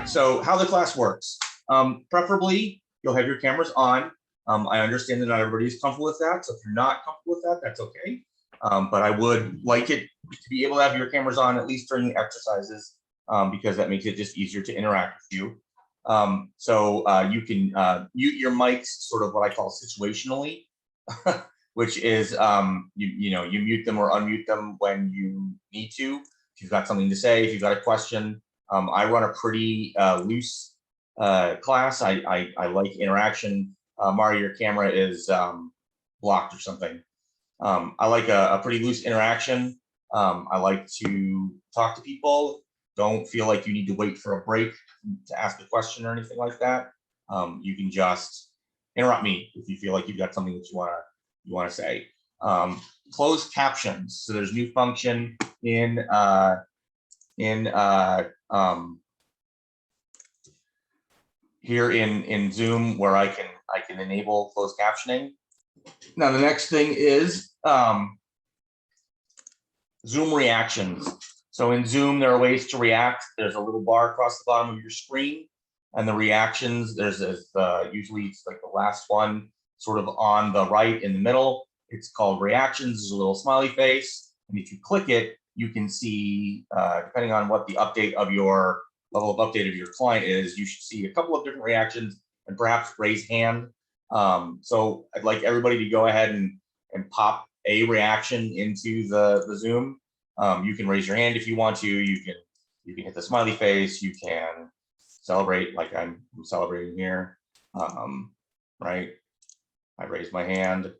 right, so how the class works. Preferably, you'll have your cameras on. I understand that not everybody is comfortable with that, so if you're not comfortable with that, that's okay. But I would like it to be able to have your cameras on at least during the exercises, because that makes it just easier to interact with you. You can mute your mics sort of what I call situationally, which is you mute them or unmute them when you need to. If you've got something to say, if you've got a question. I run a pretty loose class. I like interaction. Mario, your camera is blocked or something. I like a pretty loose interaction. I like to talk to people. Don't feel like you need to wait for a break to ask a question or anything like that. You can just interrupt me if you feel like you've got something that you want to say. Closed captions. So there's a new function in here in Zoom where I can enable closed captioning. Now the next thing is Zoom reactions. So in Zoom, there are ways to react. There's a little bar across the bottom of your screen, and the reactions, there's usually it's like the last one, sort of on the right in the middle. It's called reactions. There's a little smiley face, and if you click it, you can see, depending on what the update of your level of update of your client is, you should see a couple of different reactions and perhaps raise hand. So I'd like everybody to go ahead and pop a reaction into the Zoom. You can raise your hand if you want to. You can hit the smiley face. You can celebrate like I'm celebrating here. Right? I raised my hand.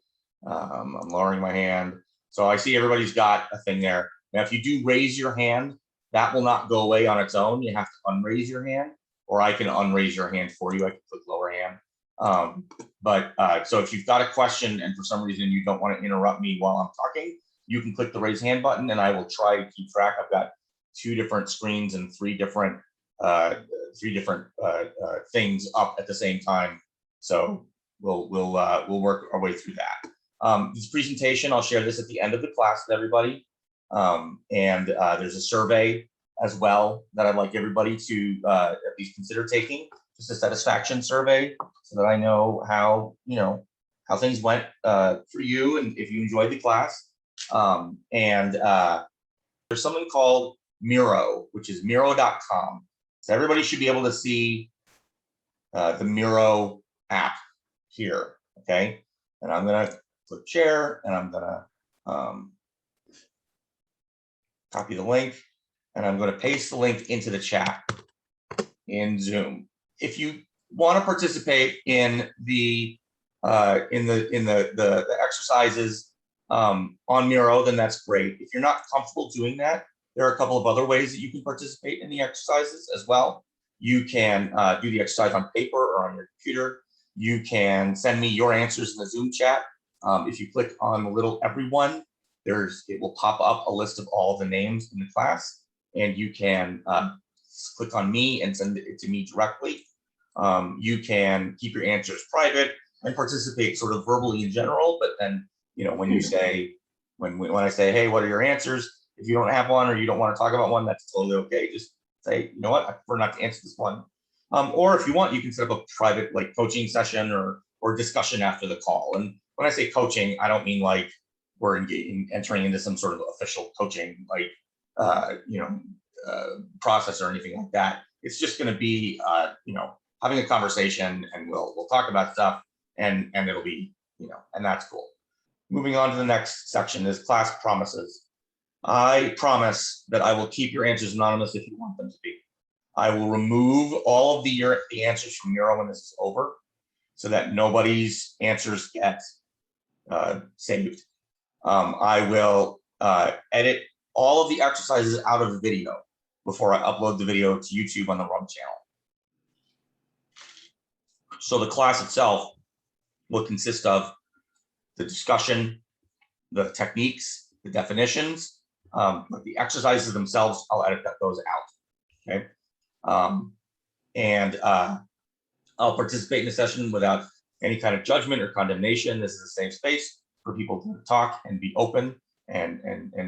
I'm lowering my hand. So I see everybody's got a thing there. Now, if you do raise your hand, that will not go away on its own. You have to unraise your hand, or I can unraise your hand for you. I can click lower hand. So if you've got a question and for some reason you don't want to interrupt me while I'm talking, you can click the raise hand button and I will try to keep track. I've got 2 different screens and 3 different things up at the same time. So we'll work our way through that. This presentation, I'll share this at the end of the class with everybody. There's a survey as well that I'd like everybody to at least consider taking, just a satisfaction survey, so that I know how things went for you and if you enjoyed the class. There's something called Miro, which is Miro.com. So everybody should be able to see the Miro app here. Okay, and I'm gonna click share, and I'm gonna copy the link, and I'm going to paste the link into the chat in Zoom. If you want to participate in the exercises on Miro, then that's great. If you're not comfortable doing that, there are a couple of other ways that you can participate in the exercises as well. You can do the exercise on paper or on your computer. You can send me your answers in the Zoom chat. If you click on the little everyone, it will pop up a list of all the names in the class, and you can click on me and send it to me directly. You can keep your answers private and participate sort of verbally in general, but then when you say when I say, hey, what are your answers? If you don't have one or you don't want to talk about one, that's totally okay. Just say, you know what, I prefer not to answer this one. Or if you want, you can set up a private like coaching session or discussion after the call. And when I say coaching, I don't mean like we're entering into some sort of official coaching process or anything like that. It's just going to be having a conversation, and we'll talk about stuff, and it'll be and that's cool. Moving on to the next section is class promises. I promise that I will keep your answers anonymous if you want them to be. I will remove all of the answers from Miro when this is over, so that nobody's answers get saved. I will edit all of the exercises out of the video before I upload the video to YouTube on the RUM channel. So the class itself will consist of the discussion, the techniques, the definitions, but the exercises themselves, I'll edit those out. Okay, I'll participate in the session without any kind of judgment or condemnation. This is a safe space for people to talk and be open and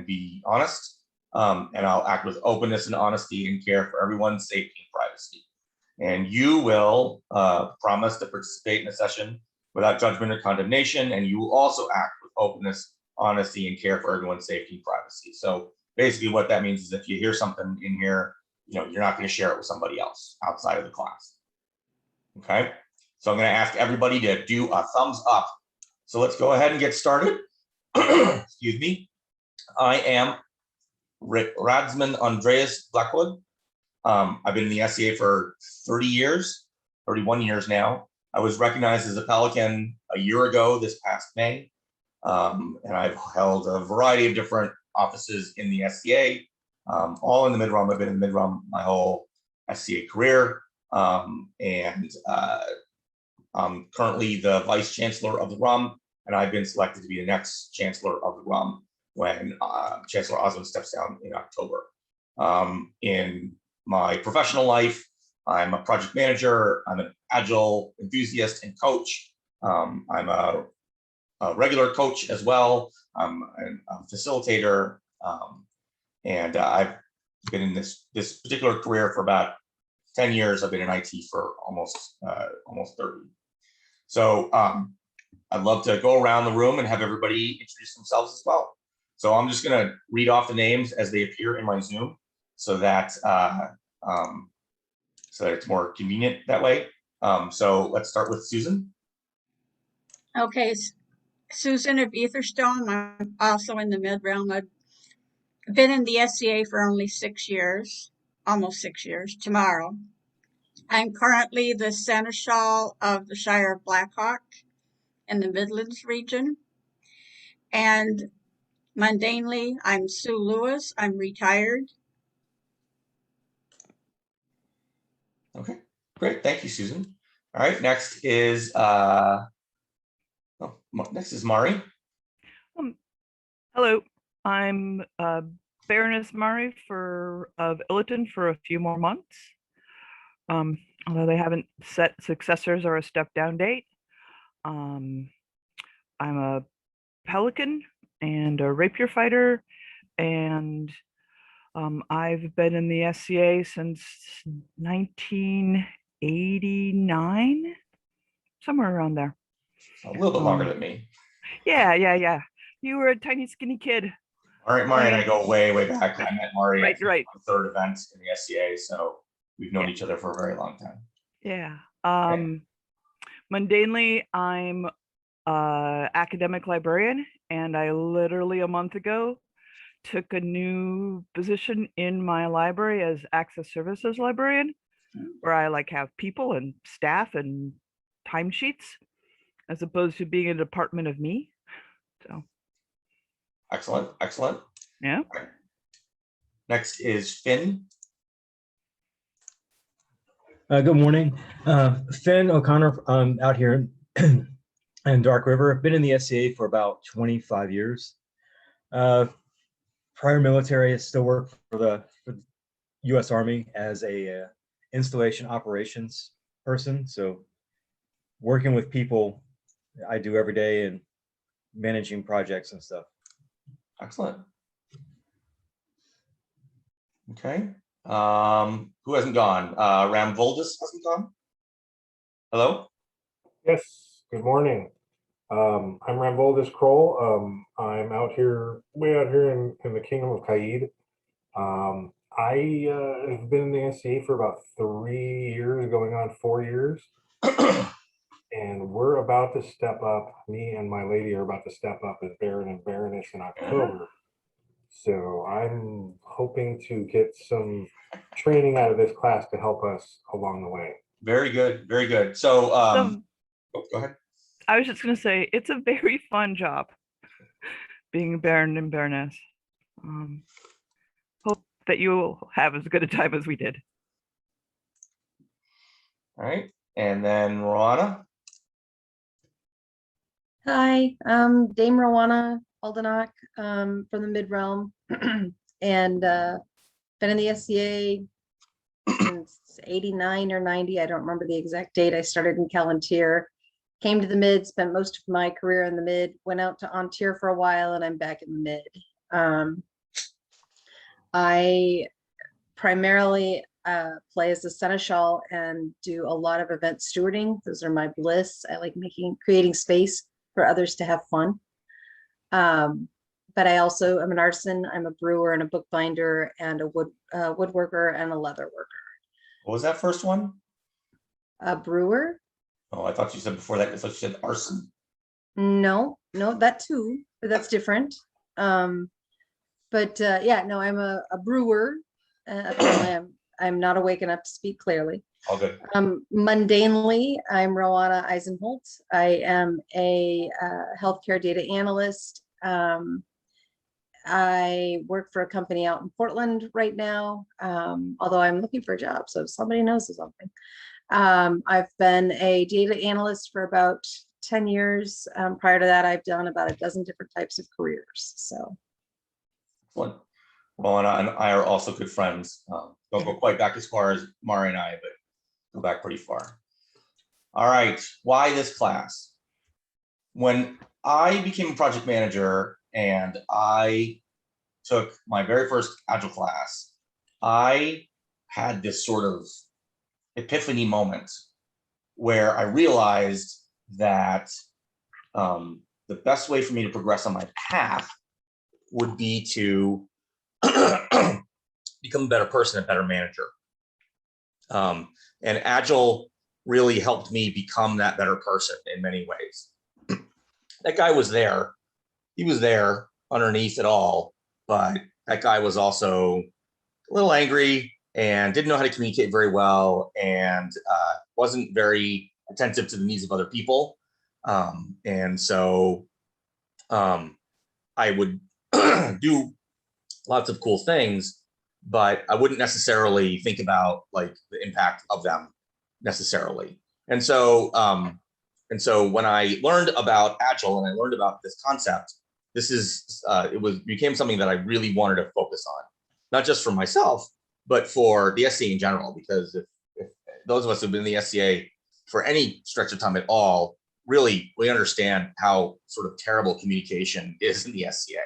be honest. And I'll act with openness and honesty and care for everyone's safety and privacy. and you will promise to participate in a session without judgment or condemnation, and you will also act with openness, honesty, and care for everyone's safety and privacy. So basically what that means is if you hear something in here, you're not going to share it with somebody else outside of the class. Okay, so I'm going to ask everybody to do a thumbs up. So let's go ahead and get started. Excuse me. I am baronandreas Blackwood. I've been in the SCA for 30 years, 31 years now. I was recognized as a Pelican a year ago, this past May. And I've held a variety of different offices in the SCA, all in the Midrealm. I've been in the Midrealm my whole SCA career. And I'm currently the Vice Chancellor of the RUM, and I've been selected to be the next Chancellor of the RUM when Chancellor Osmond steps down in October. In my professional life, I'm a project manager, I'm an Agile enthusiast and coach. I'm a regular coach as well. I'm a facilitator, and I've been in this particular career for about 10 years. I've been in IT for almost 30. So I'd love to go around the room and have everybody introduce themselves as well. So I'm just going to read off the names as they appear in my Zoom, so that it's more convenient that way. So let's start with Susan. Okay, Susan of Etherstone. I'm also in the Midrealm. I've been in the SCA for only 6 years, almost 6 years tomorrow. I'm currently the Seneschal of the Shire of Blackhawk in the Midlands region. And mundanely, I'm Sue Lewis. I'm retired. Okay, great. Thank you, Susan. All right, next is Mari. Hello, I'm Baroness Mari of Illiton for a few more months. Although they haven't set successors or a step down date. I'm a Pelican and a rapier fighter, and I've been in the SCA since 1989, somewhere around there. A little bit longer than me. Yeah. You were a tiny, skinny kid. All right, Mari and I go way back. I met Mari right. on the third event in the SCA, so we've known each other for a very long time. Yeah. Mundanely, I'm an academic librarian, and I literally a month ago took a new position in my library as access services librarian, where I have people and staff and timesheets, as opposed to being a department of me. So excellent. Yeah. Okay. Next is Finn. Good morning, Finn O'Connor. I'm out here in Dark River. I've been in the SCA for about 25 years. Prior military, I still work for the U.S. Army as a installation operations person. So working with people, I do every day, and managing projects and stuff. Excellent. Okay. Who hasn't gone? Ramvoldis hasn't gone. Hello. Yes. Good morning. I'm Ramvoldis Kroll. I'm way out here in the Kingdom of Kaid. I have been in the SCA for about 3 years, going on 4 years. And we're about to step up. Me and my lady are about to step up as Baron and Baroness in October. So I'm hoping to get some training out of this class to help us along the way. Very good. So, go ahead. I was just going to say, it's a very fun job being a Baron and Baroness. Hope that you will have as good a time as we did. All right. And then Rowana. Hi, I'm Dame Rowana Aldenach from the Midrealm, and been in the SCA since 89 or 90. I don't remember the exact date. I started in Callantyre, came to the Mid, spent most of my career in the Mid, went out to Antidotes for a while, and I'm back in the Mid. I primarily play as the seneschal and do a lot of event stewarding. Those are my bliss. I like creating space for others to have fun. But I also am an artisan. I'm a brewer and a bookbinder and a woodworker and a leather worker. What was that first one? A brewer? Oh, I thought you said before that. I thought you said arson. No, that too, but that's different. Yeah, no, I'm a brewer. Apparently I'm not awake enough to speak clearly. All good. Mundanely, I'm Rowana Eisenholt. I am a healthcare data analyst. I work for a company out in Portland right now, although I'm looking for a job, so if somebody knows something. I've been a data analyst for about 10 years. Prior to that, I've done about a dozen different types of careers. So. Excellent. Well, and I are also good friends. Don't go quite back as far as Mari and I, but go back pretty far. All right, why this class? When I became a project manager and I took my very first Agile class, I had this sort of epiphany moment where I realized that the best way for me to progress on my path would be to become a better person, a better manager. And Agile really helped me become that better person in many ways. That guy was there. He was there underneath it all, but that guy was also a little angry and didn't know how to communicate very well and wasn't very attentive to the needs of other people. And so I would do lots of cool things, but I wouldn't necessarily think about like the impact of them necessarily. And so when I learned about Agile and I learned about this concept, it became something that I really wanted to focus on, not just for myself, but for the SCA in general, because if those of us who've been in the SCA for any stretch of time at all, really, we understand how sort of terrible communication is in the SCA.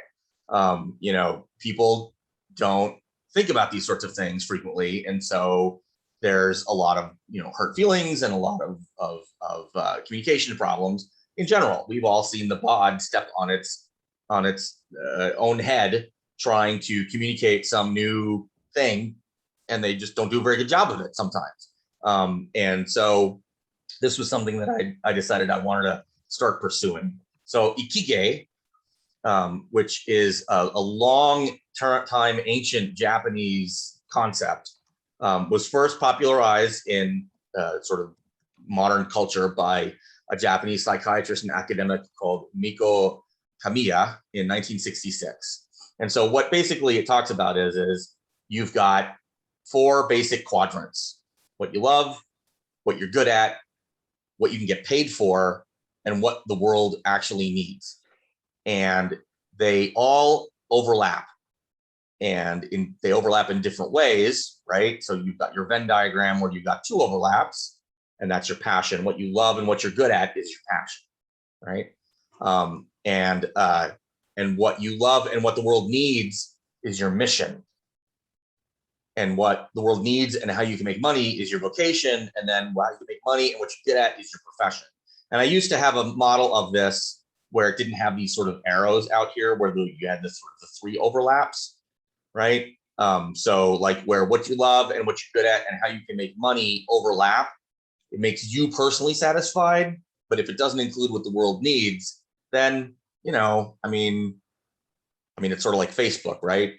People don't think about these sorts of things frequently. And so there's a lot of, hurt feelings and a lot of communication problems in general. We've all seen the pod step on its own head trying to communicate some new thing, and they just don't do a very good job of it sometimes. And so this was something that I decided I wanted to start pursuing. So Ikigai, which is a long time ancient Japanese concept, was first popularized in sort of modern culture by a Japanese psychiatrist and academic called Miko Kamiya in 1966. And so what basically it talks about is you've got 4 basic quadrants: what you love, what you're good at, what you can get paid for, and what the world actually needs. And they all overlap. And they overlap in different ways, right? So you've got your Venn diagram where you've got 2 overlaps, and that's your passion. What you love and what you're good at is your passion, right? And what you love and what the world needs is your mission. And what the world needs and how you can make money is your vocation. And then how you make money and what you're good at is your profession. And I used to have a model of this where it didn't have these sort of arrows out here where you had this sort of the 3 overlaps, right? So like where what you love and what you're good at and how you can make money overlap, it makes you personally satisfied. But if it doesn't include what the world needs, then, it's sort of like Facebook, right?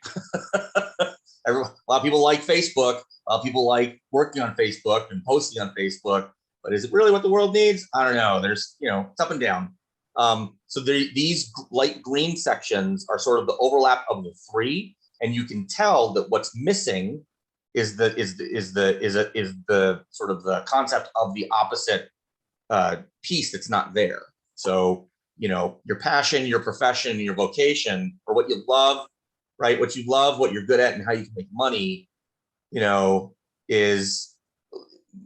A lot of people like Facebook. A lot of people like working on Facebook and posting on Facebook. But is it really what the world needs? I don't know. There's, it's up and down. So these light green sections are sort of the overlap of the 3, and you can tell that what's missing is the sort of the concept of the opposite piece that's not there. So your passion, your profession, your vocation, or what you love, right? What you love, what you're good at, and how you can make money,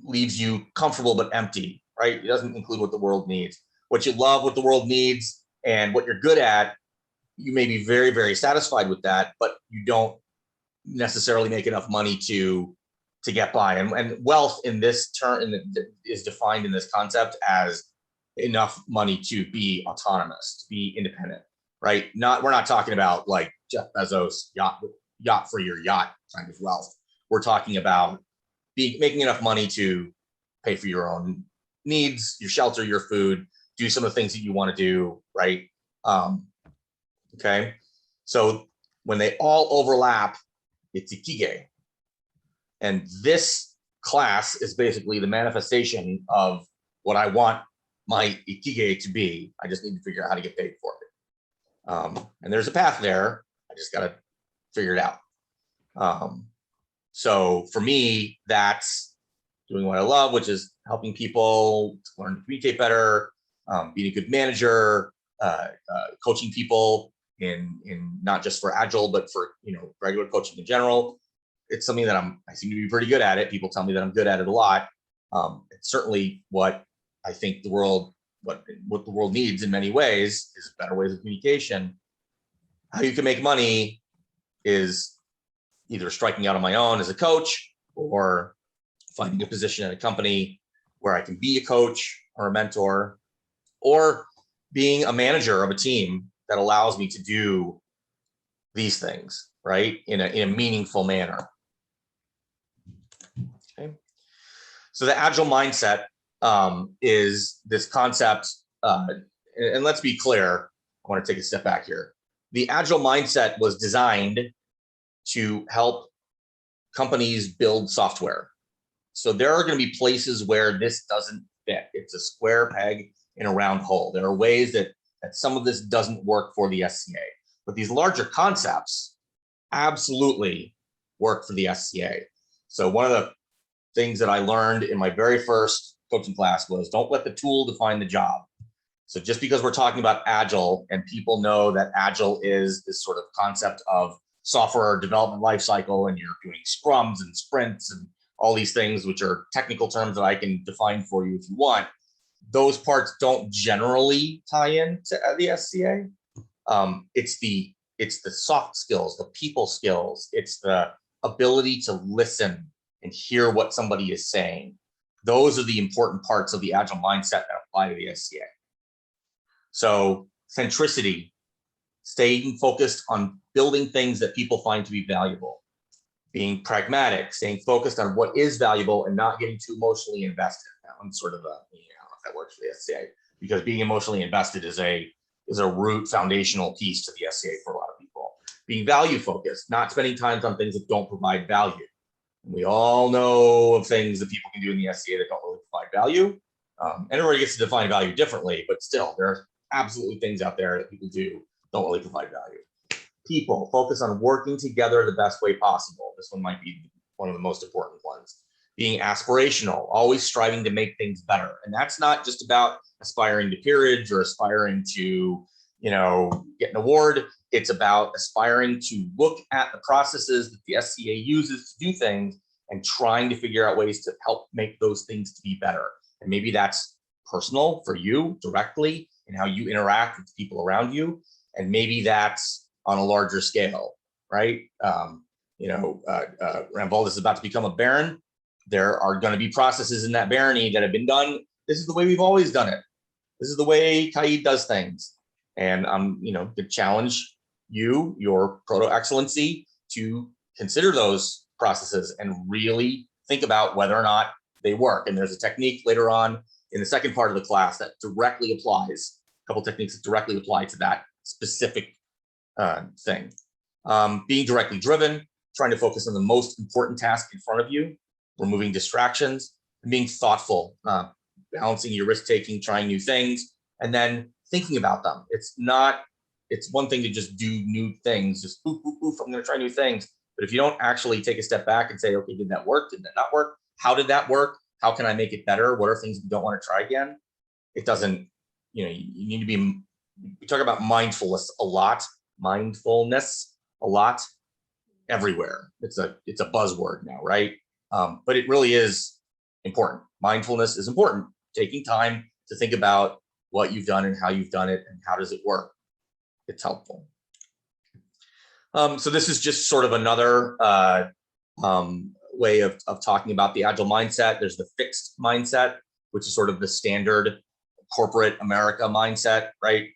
leaves you comfortable but empty, right? It doesn't include what the world needs. What you love, what the world needs, and what you're good at, you may be very, very satisfied with that, but you don't necessarily make enough money to to get by. And wealth in this term is defined in this concept as enough money to be autonomous, to be independent, right? We're not talking about like Jeff Bezos yacht for your yacht kind of wealth. We're talking about making enough money to pay for your own needs, your shelter, your food, do some of the things that you want to do, right? Okay, so when they all overlap, it's Ikigai. And this class is basically the manifestation of what I want my Ikigai to be. I just need to figure out how to get paid for it. And there's a path there. I just got to figure it out. So for me, that's doing what I love, which is helping people to learn to communicate better, being a good manager, coaching people in not just for Agile, but for regular coaching in general. It's something that I seem to be pretty good at it. People tell me that I'm good at it a lot. It's certainly what I think the world, what the world needs in many ways is better ways of communication. How you can make money is either striking out on my own as a coach or finding a position at a company where I can be a coach or a mentor, or being a manager of a team that allows me to do these things, right, in a meaningful manner. Okay. So the Agile mindset is this concept, and let's be clear, I want to take a step back here. The Agile mindset was designed to help companies build software. So there are going to be places where this doesn't fit. It's a square peg in a round hole. There are ways that some of this doesn't work for the SCA, but these larger concepts absolutely work for the SCA. So one of the things that I learned in my very first coaching class was don't let the tool define the job. So just because we're talking about Agile and people know that Agile is this sort of concept of software development lifecycle, and you're doing scrums and sprints and all these things, which are technical terms that I can define for you if you want, those parts don't generally tie in to the SCA. It's the soft skills, the people skills, it's the ability to listen and hear what somebody is saying. Those are the important parts of the Agile mindset that apply to the SCA. So centricity, staying focused on building things that people find to be valuable. Being pragmatic, staying focused on what is valuable and not getting too emotionally invested. That one's sort of I don't know if that works for the SCA, because being emotionally invested is a root foundational piece to the SCA for a lot of people. Being value focused, not spending time on things that don't provide value. We all know of things that people can do in the SCA that don't really provide value. And everybody gets to define value differently, but still, there are absolutely things out there that people do don't really provide value. People, focus on working together the best way possible. This one might be one of the most important ones. Being aspirational, always striving to make things better. And that's not just about aspiring to peerage or aspiring to, get an award. It's about aspiring to look at the processes that the SCA uses to do things and trying to figure out ways to help make those things to be better. And maybe that's personal for you directly and how you interact with the people around you. And maybe that's on a larger scale, right? Rambold is about to become a baron. There are going to be processes in that barony that have been done. This is the way we've always done it. This is the way Kaid does things. And I'm, to challenge you, your proto-excellency, to consider those processes and really think about whether or not they work. And there's a technique later on in the second part of the class that directly applies, a couple techniques that directly apply to that specific thing. Being directly driven, trying to focus on the most important task in front of you, removing distractions, and being thoughtful, balancing your risk-taking, trying new things, and then thinking about them. It's one thing to just do new things, just poof, poof, poof, I'm going to try new things. But if you don't actually take a step back and say, okay, did that work? Did that not work? How did that work? How can I make it better? What are things you don't want to try again? It doesn't, you need to be, we talk about mindfulness a lot everywhere. It's a buzzword now, right? But it really is important. Mindfulness is important. Taking time to think about what you've done and how you've done it and how does it work. It's helpful. So this is just sort of another way of talking about the Agile mindset. There's the fixed mindset, which is sort of the standard corporate America mindset, right?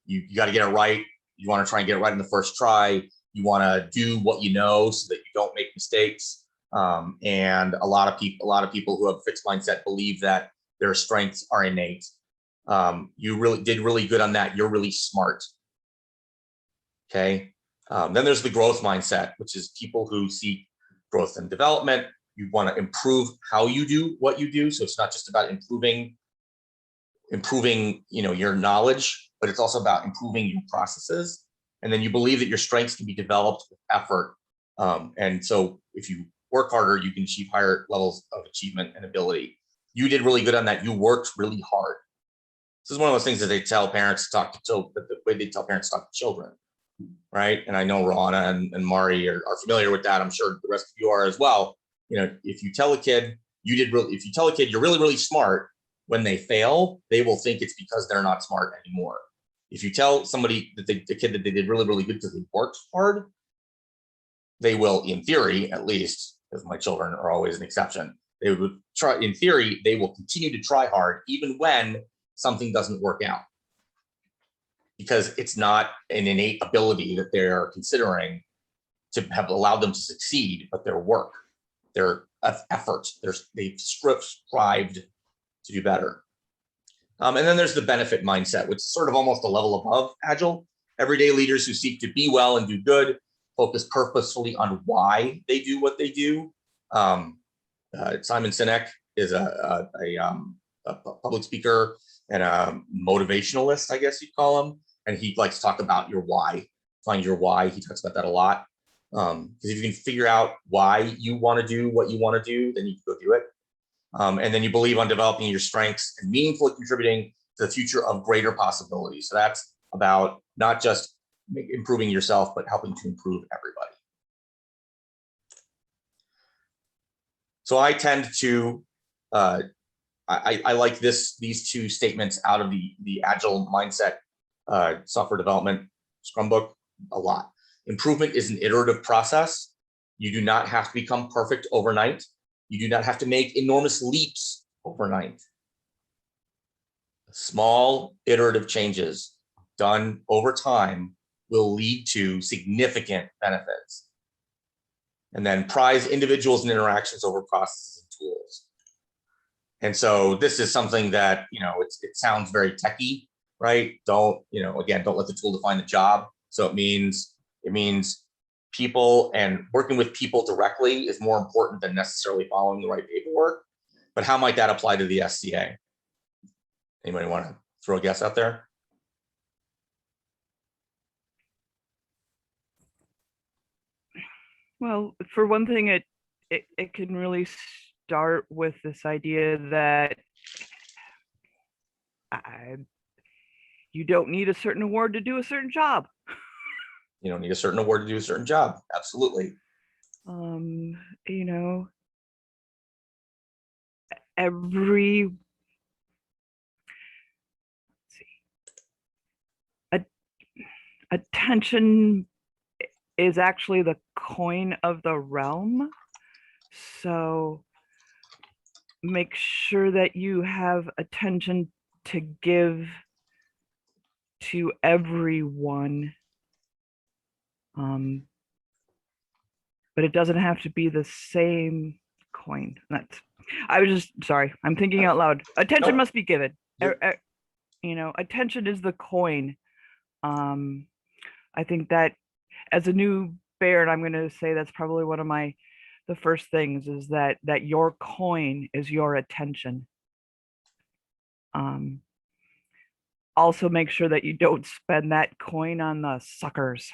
You got to get it right. You want to try and get it right in the first try. You want to do what you know so that you don't make mistakes. And a lot of people who have a fixed mindset believe that their strengths are innate. You really did really good on that. You're really smart. Okay. Then there's the growth mindset, which is people who seek growth and development. You want to improve how you do what you do. So it's not just about improving, your knowledge, but it's also about improving your processes. And then you believe that your strengths can be developed with effort. And so if you work harder, you can achieve higher levels of achievement and ability. You did really good on that. You worked really hard. This is one of those things that they tell parents to talk to children, the way they tell parents to talk to children, right? And I know Rana and Mari are familiar with that. I'm sure the rest of you are as well. If you tell a kid you're really, really smart, when they fail, they will think it's because they're not smart anymore. If you tell somebody that the kid that they did really, really good because they worked hard, they will, in theory, at least, because my children are always an exception, they would try, in theory, they will continue to try hard even when something doesn't work out, because it's not an innate ability that they're considering to have allowed them to succeed, but their work, their effort, they've strived to do better. And then there's the benefit mindset, which is sort of almost a level above Agile. Everyday leaders who seek to be well and do good, focus purposefully on why they do what they do. Simon Sinek is a public speaker and a motivationalist, I guess you'd call him. And he likes to talk about your why, find your why. He talks about that a lot. Because if you can figure out why you want to do what you want to do, then you can go do it. And then you believe on developing your strengths and meaningfully contributing to the future of greater possibilities. So that's about not just improving yourself, but helping to improve everybody. So I tend to, I like these two statements out of the Agile Mindset software development Scrum book a lot. Improvement is an iterative process. You do not have to become perfect overnight. You do not have to make enormous leaps overnight. Small iterative changes done over time will lead to significant benefits. And then prize individuals and interactions over processes and tools. And so this is something that, it sounds very techy, right? Don't let the tool define the job. So it means people, and working with people directly is more important than necessarily following the right paperwork. But how might that apply to the SCA? Anybody want to throw a guess out there? Well, for one thing, it can really start with this idea that you don't need a certain award to do a certain job. You don't need a certain award to do a certain job. Absolutely. Attention is actually the coin of the realm. So make sure that you have attention to give to everyone. But it doesn't have to be the same coin. I'm thinking out loud. Attention must be given. Attention is the coin. I think that as a new Baron, I'm going to say that's probably one of the first things is that your coin is your attention. Also make sure that you don't spend that coin on the suckers.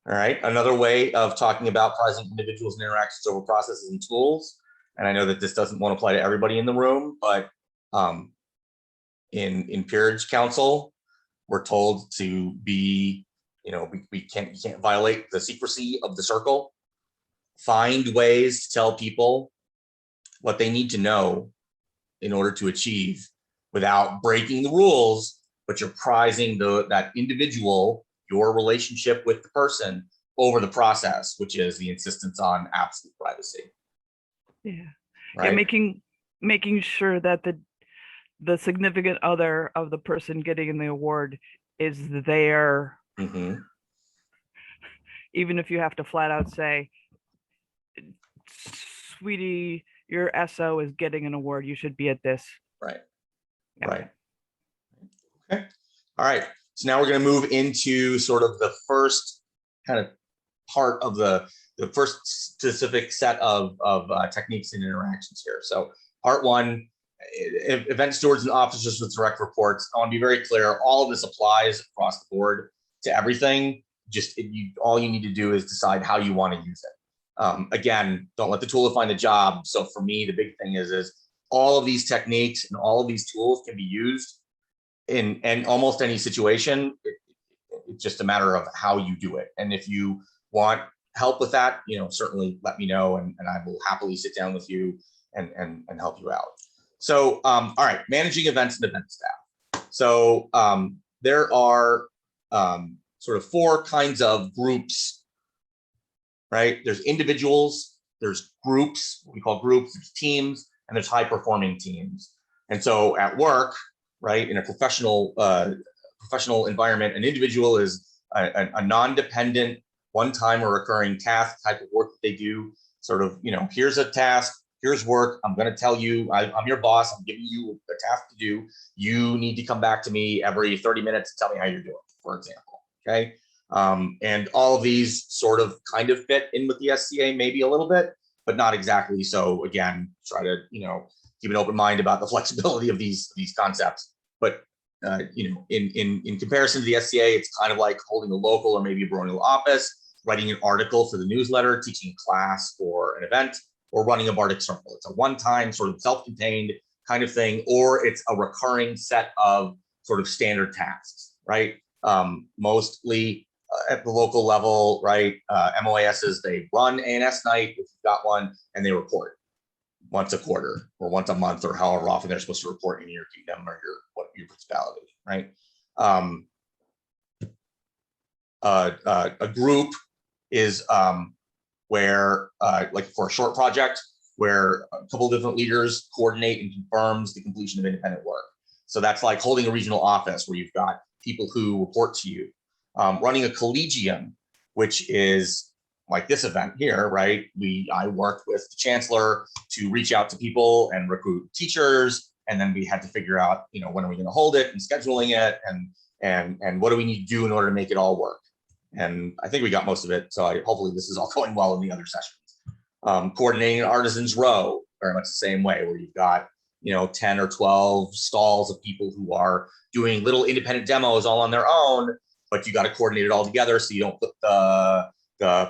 All right, another way of talking about prizing individuals and interactions over processes and tools, and I know that this doesn't want to apply to everybody in the room, but in Peerage Council, we're told to be, you can't violate the secrecy of the circle. Find ways to tell people what they need to know in order to achieve without breaking the rules, but you're prizing that individual, your relationship with the person over the process, which is the insistence on absolute privacy. Yeah. Right. Yeah, making sure that the significant other of the person getting the award is there, Mhm. even if you have to flat out say, sweetie, your SO is getting an award, you should be at this. Right. Yeah. Right. Okay. All right. So now we're going to move into sort of the first kind of part of the first specific set of techniques and interactions here. So part one, event stewards and officers with direct reports. I want to be very clear. All of this applies across the board to everything. Just all you need to do is decide how you want to use it. Again, don't let the tool define the job. So for me, the big thing is all of these techniques and all of these tools can be used in almost any situation. It's just a matter of how you do it. And if you want help with that, certainly let me know, and I will happily sit down with you and help you out. So, all right, managing events and event staff. So there are sort of four kinds of groups, right? There's individuals, there's groups, what we call groups, there's teams, and there's high performing teams. And so at work, right, in a professional environment, an individual is a non-dependent, one-time or recurring task type of work that they do. Sort of, here's a task, here's work. I'm going to tell you, I'm your boss. I'm giving you a task to do. You need to come back to me every 30 minutes to tell me how you're doing, for example. Okay. And all of these sort of kind of fit in with the SCA, maybe a little bit, but not exactly. So again, try to, keep an open mind about the flexibility of these concepts. But in comparison to the SCA, it's kind of like holding a local or maybe a baronial office, writing an article for the newsletter, teaching a class or an event, or running a Bardic circle. It's a one-time sort of self-contained kind of thing, or it's a recurring set of sort of standard tasks, right? Mostly at the local level, right? MOASs, they run ANS night if you've got one, and they report once a quarter or once a month or however often they're supposed to report in your kingdom or your principality, right? A group is where, like for a short project, where a couple of different leaders coordinate and confirms the completion of independent work. So that's like holding a regional office where you've got people who report to you. Running a collegium, which is like this event here, right? I worked with the chancellor to reach out to people and recruit teachers, and then we had to figure out, when are we going to hold it and scheduling it, and what do we need to do in order to make it all work. And I think we got most of it. So hopefully this is all going well in the other sessions. Coordinating an artisans row, very much the same way, where you've got 10 or 12 stalls of people who are doing little independent demos all on their own, but you got to coordinate it all together so you don't put the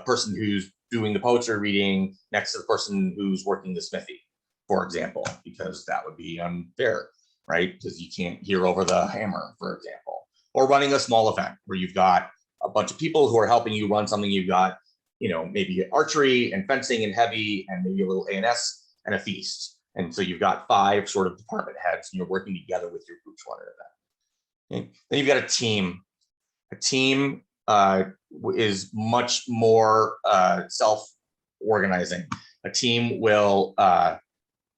person who's doing the poetry reading next to the person who's working the smithy, for example, because that would be unfair, right? Because you can't hear over the hammer, for example. Or running a small event where you've got a bunch of people who are helping you run something. You've got, maybe archery and fencing and heavy and maybe a little ANS and a feast. And so you've got 5 sort of department heads and you're working together with your group to run an event. Okay. Then you've got a team. A team is much more self-organizing. A team will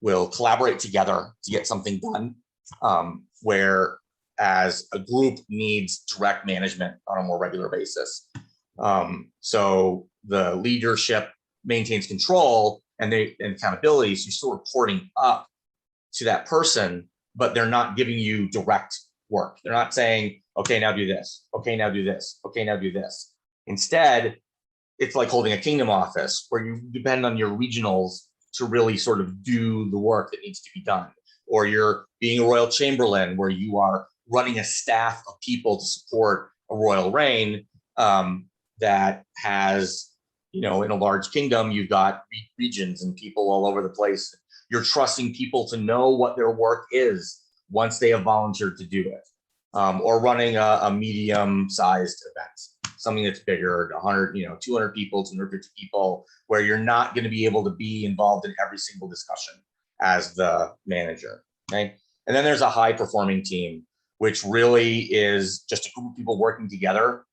collaborate together to get something done, whereas a group needs direct management on a more regular basis. So the leadership maintains control and accountability. So you're still reporting up to that person, but they're not giving you direct work. They're not saying, okay, now do this. Okay, now do this. Okay, now do this. Instead, it's like holding a kingdom office where you depend on your regionals to really sort of do the work that needs to be done. Or you're being a royal chamberlain where you are running a staff of people to support a royal reign that has, in a large kingdom, you've got regions and people all over the place. You're trusting people to know what their work is once they have volunteered to do it. Or running a medium-sized event, something that's bigger, 100, 200 people, 250 people, where you're not going to be able to be involved in every single discussion as the manager. Okay, and then there's a high-performing team, which really is just a group of people working together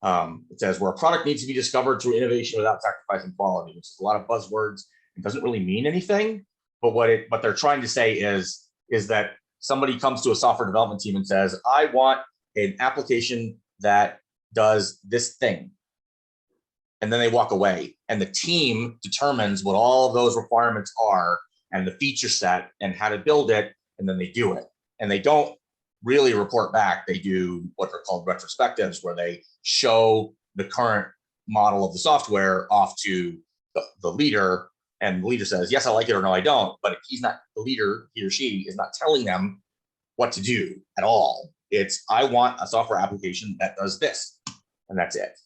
It says where a product needs to be discovered through innovation without sacrificing quality, which is a lot of buzzwords. It doesn't really mean anything, but what they're trying to say is that somebody comes to a software development team and says, I want an application that does this thing. And then they walk away, and the team determines what all of those requirements are and the feature set and how to build it, and then they do it. And they don't really report back. They do what are called retrospectives, where they show the current model of the software off to the leader, and the leader says, yes, I like it, or no, I don't. But if he's not the leader, he or she is not telling them what to do at all. It's, I want a software application that does this, and that's it.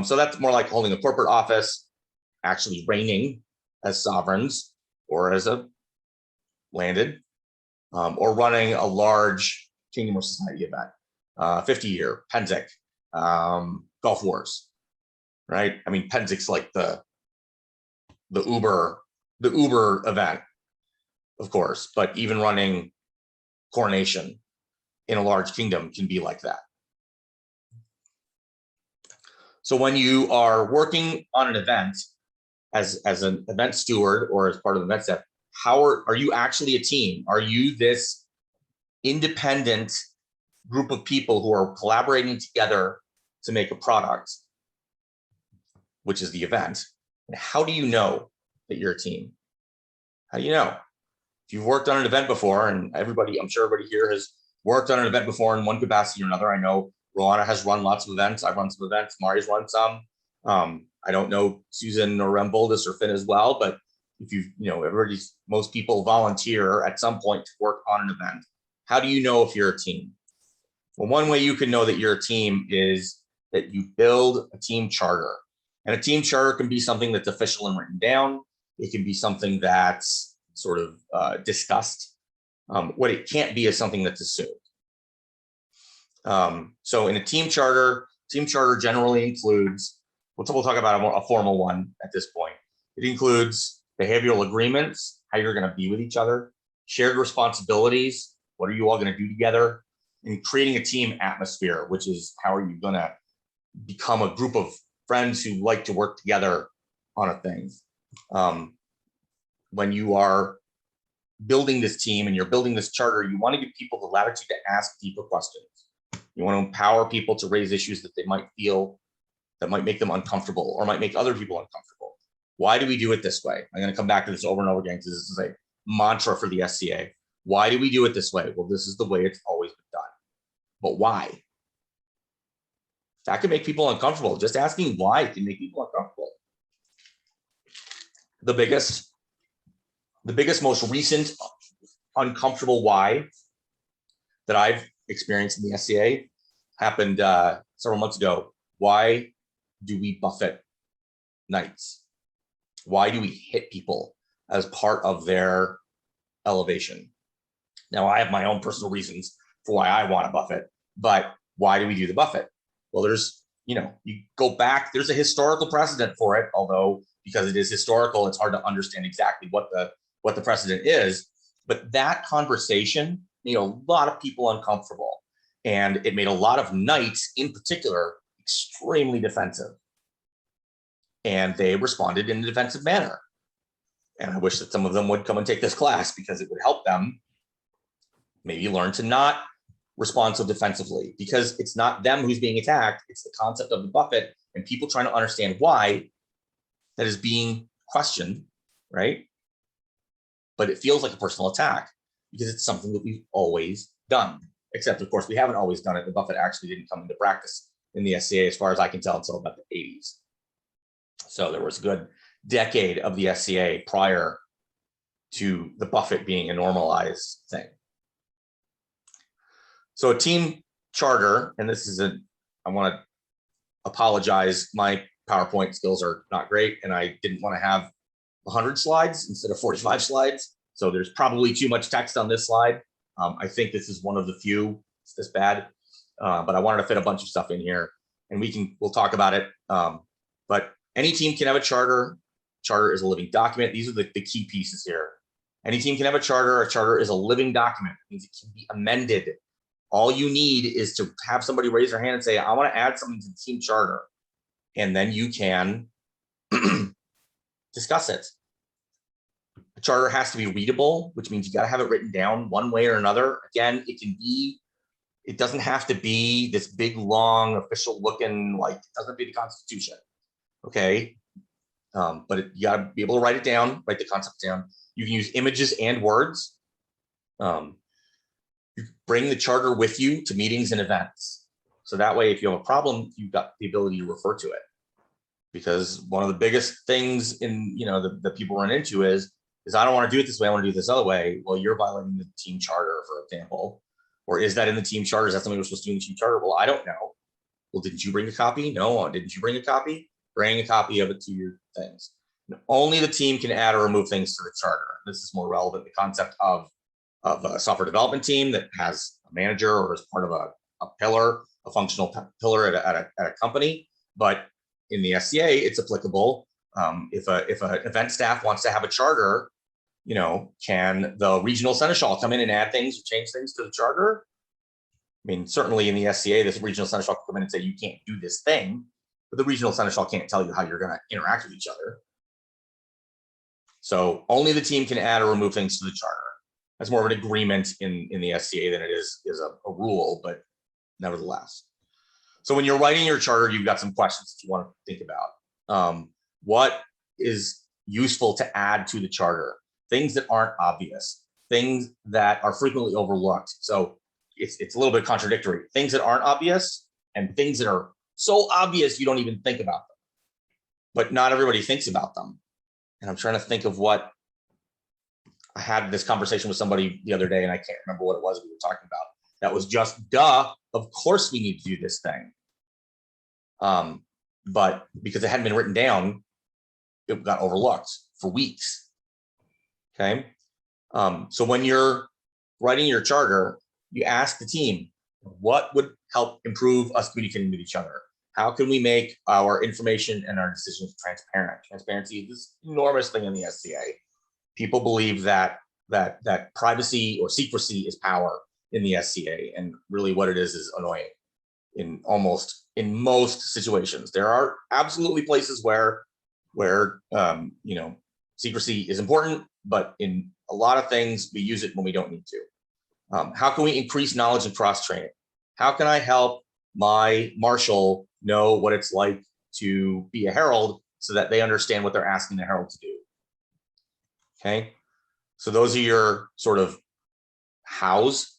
So that's more like holding a corporate office, actually reigning as sovereigns or as a landed, or running a large Kingdom of Society event, 50-year, Pennsic, Gulf Wars, right? I mean, Pennzic's like the Uber event, of course, but even running Coronation in a large kingdom can be like that. So when you are working on an event as an event steward or as part of the event staff, how are you actually a team? Are you this independent group of people who are collaborating together to make a product, which is the event? And how do you know that you're a team? How do you know? If you've worked on an event before, and everybody, I'm sure everybody here has worked on an event before in one capacity or another. I know Roanna has run lots of events. I've run some events. Mari's run some. I don't know Susan or Remboldis or Finn as well, but if most people volunteer at some point to work on an event. How do you know if you're a team? Well, one way you can know that you're a team is that you build a team charter. And a team charter can be something that's official and written down. It can be something that's sort of discussed. What it can't be is something that's assumed. So in a team charter generally includes, we'll talk about a formal one at this point. It includes behavioral agreements, how you're going to be with each other, shared responsibilities, what are you all going to do together, and creating a team atmosphere, which is how are you going to become a group of friends who like to work together on a thing. When you are building this team and you're building this charter, you want to give people the latitude to ask deeper questions. You want to empower people to raise issues that they might feel that might make them uncomfortable or might make other people uncomfortable. Why do we do it this way? I'm going to come back to this over and over again because this is a mantra for the SCA. Why do we do it this way? Well, this is the way it's always been done. But why? That can make people uncomfortable. Just asking why can make people uncomfortable. The biggest, most recent uncomfortable why that I've experienced in the SCA happened several months ago. Why do we buffet knights? Why do we hit people as part of their elevation? Now, I have my own personal reasons for why I want to buffet, but why do we do the buffet? Well, there's, you go back, there's a historical precedent for it, although because it is historical, it's hard to understand exactly what the precedent is. But that conversation made a lot of people uncomfortable. And it made a lot of knights in particular extremely defensive. And they responded in a defensive manner. And I wish that some of them would come and take this class because it would help them maybe learn to not respond so defensively, because it's not them who's being attacked. It's the concept of the buffet and people trying to understand why that is being questioned, right? But it feels like a personal attack because it's something that we've always done. Except, of course, we haven't always done it. The buffet actually didn't come into practice in the SCA, as far as I can tell, until about the 80s. So there was a good decade of the SCA prior to the buffet being a normalized thing. So a team charter, and this is I want to apologize. My PowerPoint skills are not great, and I didn't want to have 100 slides instead of 45 slides. So there's probably too much text on this slide. I think this is one of the few it's this bad, but I wanted to fit a bunch of stuff in here, and we'll talk about it. But any team can have a charter. Charter is a living document. These are the key pieces here. Any team can have a charter. A charter is a living document. It means it can be amended All you need is to have somebody raise their hand and say, I want to add something to the team charter. And then you can discuss it. The charter has to be readable, which means you got to have it written down one way or another. Again, it doesn't have to be this big, long, official looking, like, it doesn't be the Constitution. Okay. But you got to be able to write it down, write the concept down. You can use images and words. You bring the charter with you to meetings and events. So that way, if you have a problem, you've got the ability to refer to it. Because one of the biggest things in, the people run into is I don't want to do it this way, I want to do it this other way. Well, you're violating the team charter, for example. Or is that in the team charter? Is that something we're supposed to do in the team charter? Well, I don't know. Well, didn't you bring a copy? No, didn't you bring a copy? Bring a copy of it to your things. And only the team can add or remove things to the charter. This is more relevant, the concept of a software development team that has a manager or is part of a pillar, a functional pillar at a company. But in the SCA, it's applicable. If an event staff wants to have a charter, can the regional seneschal come in and add things or change things to the charter? I mean, certainly in the SCA, this regional seneschal can come in and say, you can't do this thing, but the regional seneschal can't tell you how you're going to interact with each other. So only the team can add or remove things to the charter. That's more of an agreement in the SCA than it is a rule, but nevertheless. So when you're writing your charter, you've got some questions that you want to think about. What is useful to add to the charter? Things that aren't obvious, things that are frequently overlooked. So it's a little bit contradictory. Things that aren't obvious and things that are so obvious you don't even think about them. But not everybody thinks about them. And I'm trying to think of what I had this conversation with somebody the other day, and I can't remember what it was we were talking about. That was just, duh, of course we need to do this thing. But because it hadn't been written down, it got overlooked for weeks. Okay. So when you're writing your charter, you ask the team, what would help improve us communicating with each other? How can we make our information and our decisions transparent? Transparency is this enormous thing in the SCA. People believe that privacy or secrecy is power in the SCA, and really what it is annoying in most situations. There are absolutely places where secrecy is important, but in a lot of things we use it when we don't need to. How can we increase knowledge and cross training? How can I help my marshal know what it's like to be a herald so that they understand what they're asking the herald to do? Okay, so those are your sort of hows.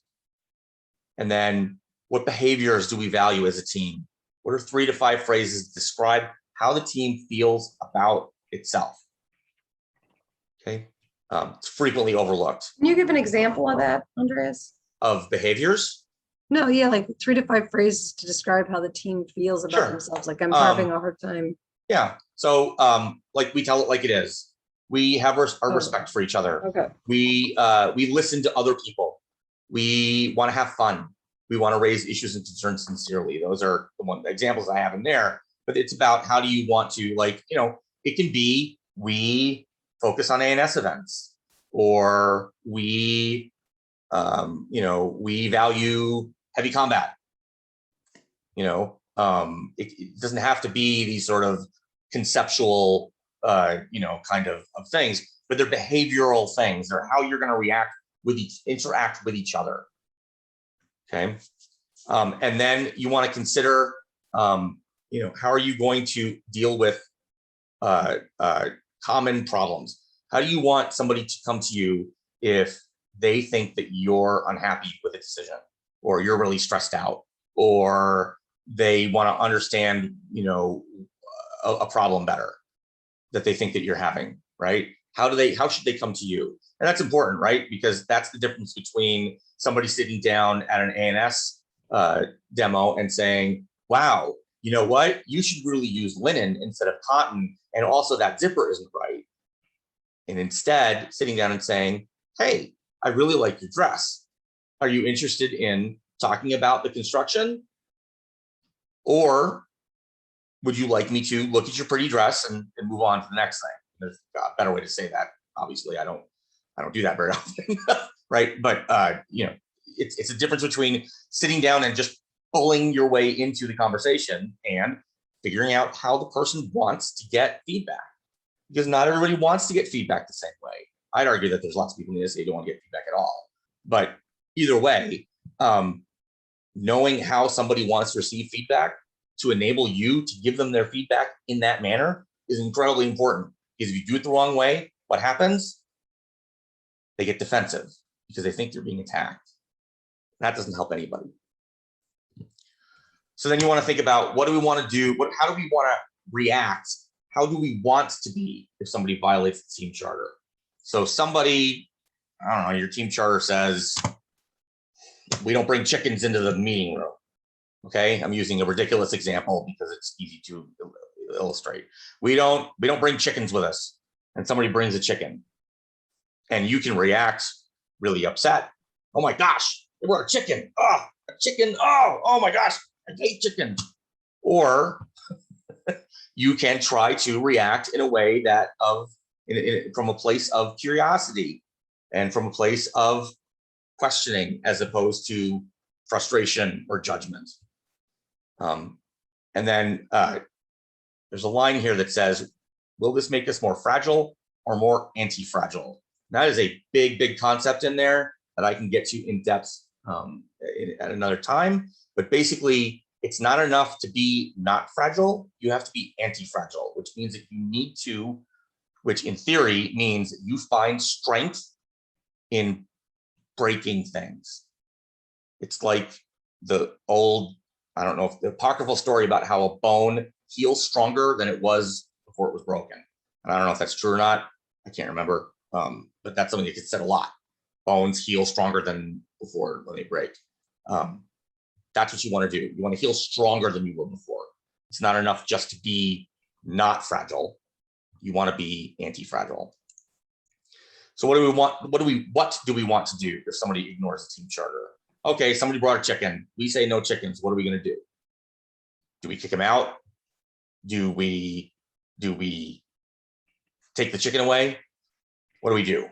And then what behaviors do we value as a team? What are 3 to 5 phrases that describe how the team feels about itself? Okay, it's frequently overlooked. Can you give an example of that, Andreas? Of behaviors? No, yeah, like 3 to 5 phrases to describe how the team feels about Sure. themselves. Like I'm having a hard time. Yeah, so like we tell it like it is. We have our respect for each other. Okay. We listen to other people. We want to have fun. We want to raise issues and concerns sincerely. Those are the examples I have in there. But it's about how do you want to, it can be we focus on ANS events, or we value heavy combat. It doesn't have to be these sort of conceptual kind of things, but they're behavioral things. They're how you're going to interact with each other. Okay. And then you want to consider, how are you going to deal with common problems? How do you want somebody to come to you if they think that you're unhappy with a decision, or you're really stressed out, or they want to understand, a problem better that they think that you're having, right? How should they come to you? And that's important, right? Because that's the difference between somebody sitting down at an ANS demo and saying, wow, you know what? You should really use linen instead of cotton. And also that zipper isn't right. And instead sitting down and saying, hey, I really like your dress. Are you interested in talking about the construction? Or would you like me to look at your pretty dress and move on to the next thing? There's a better way to say that. Obviously, I don't do that very often, right? But it's a difference between sitting down and just pulling your way into the conversation and figuring out how the person wants to get feedback, because not everybody wants to get feedback the same way. I'd argue that there's lots of people in the SCA who don't want to get feedback at all, but either way, knowing how somebody wants to receive feedback to enable you to give them their feedback in that manner is incredibly important, because if you do it the wrong way, what happens? They get defensive because they think they're being attacked. That doesn't help anybody. So then you want to think about, what do we want to do? How do we want to react? How do we want to be if somebody violates the team charter? So somebody, I don't know, your team charter says, we don't bring chickens into the meeting room. Okay, I'm using a ridiculous example because it's easy to illustrate. We don't bring chickens with us, and somebody brings a chicken, and you can react really upset. Oh my gosh, they brought a chicken. Oh, a chicken. Oh my gosh, I hate chicken. Or you can try to react in a way that from a place of curiosity and from a place of questioning, as opposed to frustration or judgment. And then there's a line here that says, will this make us more fragile or more anti-fragile? That is a big concept in there that I can get to in depth at another time. But basically, it's not enough to be not fragile. You have to be anti-fragile, which means that you need to, which in theory means that you find strength in breaking things. It's like the old, I don't know, if the apocryphal story about how a bone heals stronger than it was before it was broken. And I don't know if that's true or not. I can't remember. But that's something that gets said a lot. Bones heal stronger than before when they break. That's what you want to do. You want to heal stronger than you were before. It's not enough just to be not fragile. You want to be anti-fragile. So what do we want? What do we want to do if somebody ignores the team charter? Okay, somebody brought a chicken. We say no chickens. What are we going to do? Do we kick them out? Do we take the chicken away? What do we do?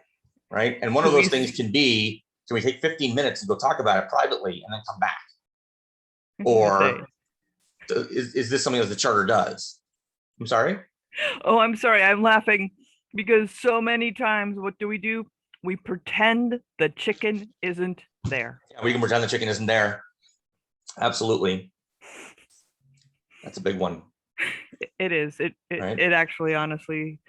Right? And one of those things can be, can we take 15 minutes and go talk about it privately and then come back? Or is this something that the charter does? I'm sorry? Oh, I'm sorry. I'm laughing because so many times, what do? We pretend the chicken isn't there. Yeah, we can pretend the chicken isn't there. Absolutely. That's a big one. It is. Right? It actually, honestly,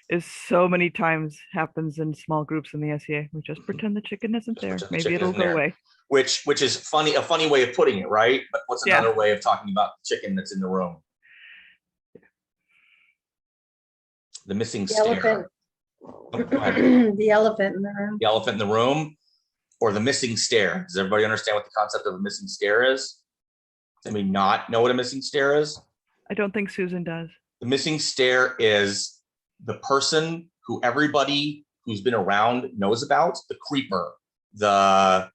is so many times happens in small groups in the SCA. We just pretend the chicken isn't there. Maybe it'll go away. Which is funny, a funny way of putting it, right? But what's another way of talking about the chicken that's in the room? The missing stare. Oh, go ahead. The elephant in the room. The elephant in the room, or the missing stare. Does everybody understand what the concept of a missing stare is? Does anybody not know what a missing stare is? I don't think Susan does. The missing stare is the person who everybody who's been around knows about, the creeper, the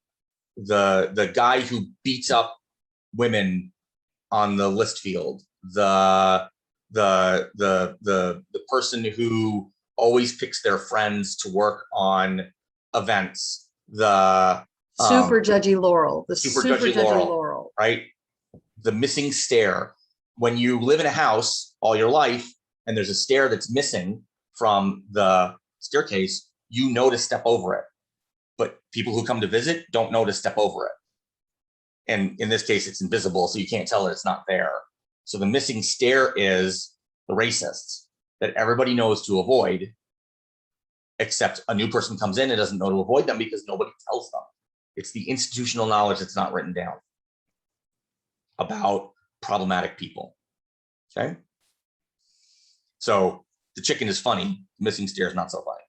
guy who beats up women on the list field, the person who always picks their friends to work on events, the Super judgy Laurel. The super super judgy judgy Laurel. Laurel. Right? The missing stare. When you live in a house all your life and there's a stair that's missing from the staircase, you know to step over it. But people who come to visit don't know to step over it. And in this case, it's invisible, so you can't tell that it's not there. So the missing stair is the racists that everybody knows to avoid, except a new person comes in and doesn't know to avoid them because nobody tells them. It's the institutional knowledge that's not written down about problematic people. Okay. So the chicken is funny, the missing stare is not so funny.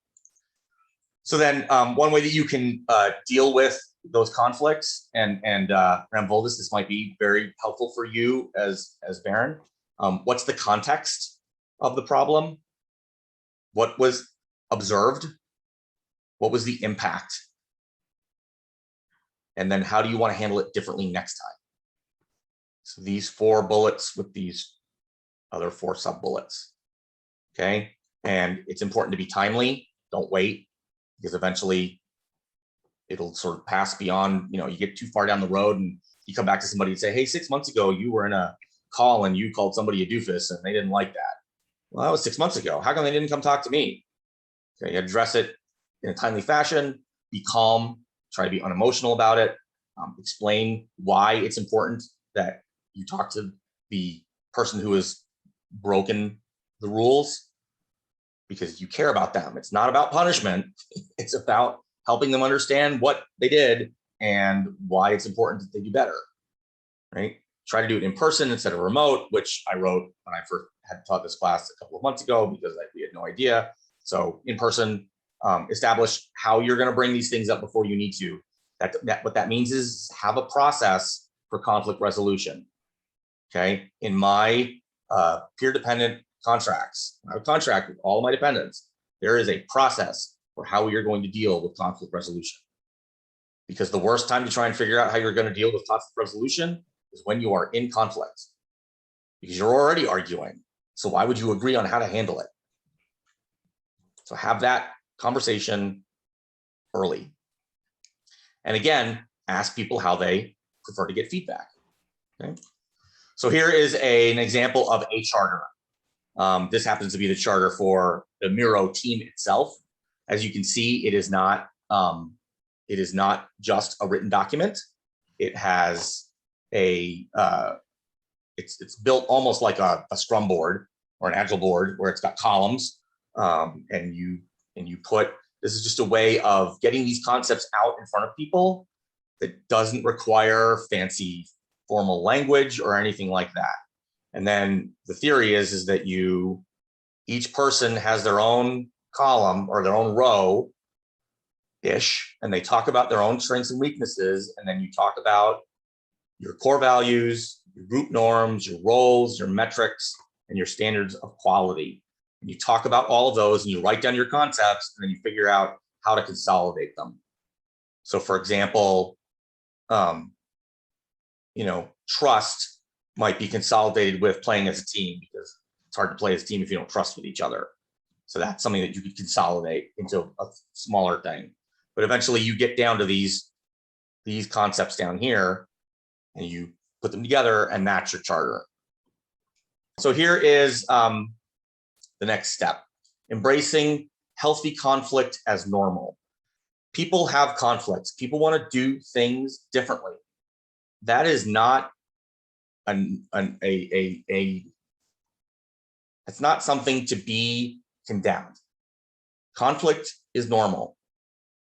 So then one way that you can deal with those conflicts, and Ramvoldis, this might be very helpful for you as Baron. What's the context of the problem? What was observed? What was the impact? And then how do you want to handle it differently next time? So these 4 bullets with these other 4 sub bullets. Okay. And it's important to be timely. Don't wait, because eventually it'll sort of pass beyond, you get too far down the road and you come back to somebody and say, hey, 6 months ago, you were in a call and you called somebody a doofus and they didn't like that. Well, that was 6 months ago. How come they didn't come talk to me? Okay, you address it in a timely fashion, be calm, try to be unemotional about it, explain why it's important that you talk to the person who has broken the rules, because you care about them. It's not about punishment. It's about helping them understand what they did and why it's important that they do better, right? Try to do it in person instead of remote, which I wrote when I first had taught this class a couple of months ago because we had no idea. So in person, establish how you're going to bring these things up before you need to. What that means is have a process for conflict resolution. Okay, in my peer-dependent contracts, I have a contract with all of my dependents. There is a process for how you're going to deal with conflict resolution. Because the worst time to try and figure out how you're going to deal with conflict resolution is when you are in conflict, because you're already arguing. So why would you agree on how to handle it? So have that conversation early. And again, ask people how they prefer to get feedback. Okay. So here is an example of a charter. This happens to be the charter for the Miro team itself. As you can see, it is not just a written document. It has it's built almost like a Scrum board or an Agile board where it's got columns, and you put, this is just a way of getting these concepts out in front of people that doesn't require fancy formal language or anything like that. And then the theory is that each person has their own column or their own row-ish, and they talk about their own strengths and weaknesses, and then you talk about your core values, your group norms, your roles, your metrics, and your standards of quality. And you talk about all of those and you write down your concepts, and then you figure out how to consolidate them. So for example, trust might be consolidated with playing as a team, because it's hard to play as a team if you don't trust with each other. So that's something that you could consolidate into a smaller thing. But eventually you get down to these concepts down here and you put them together, and that's your charter. So here is the next step: embracing healthy conflict as normal. People have conflicts. People want to do things differently. That is not it's not something to be condemned. Conflict is normal.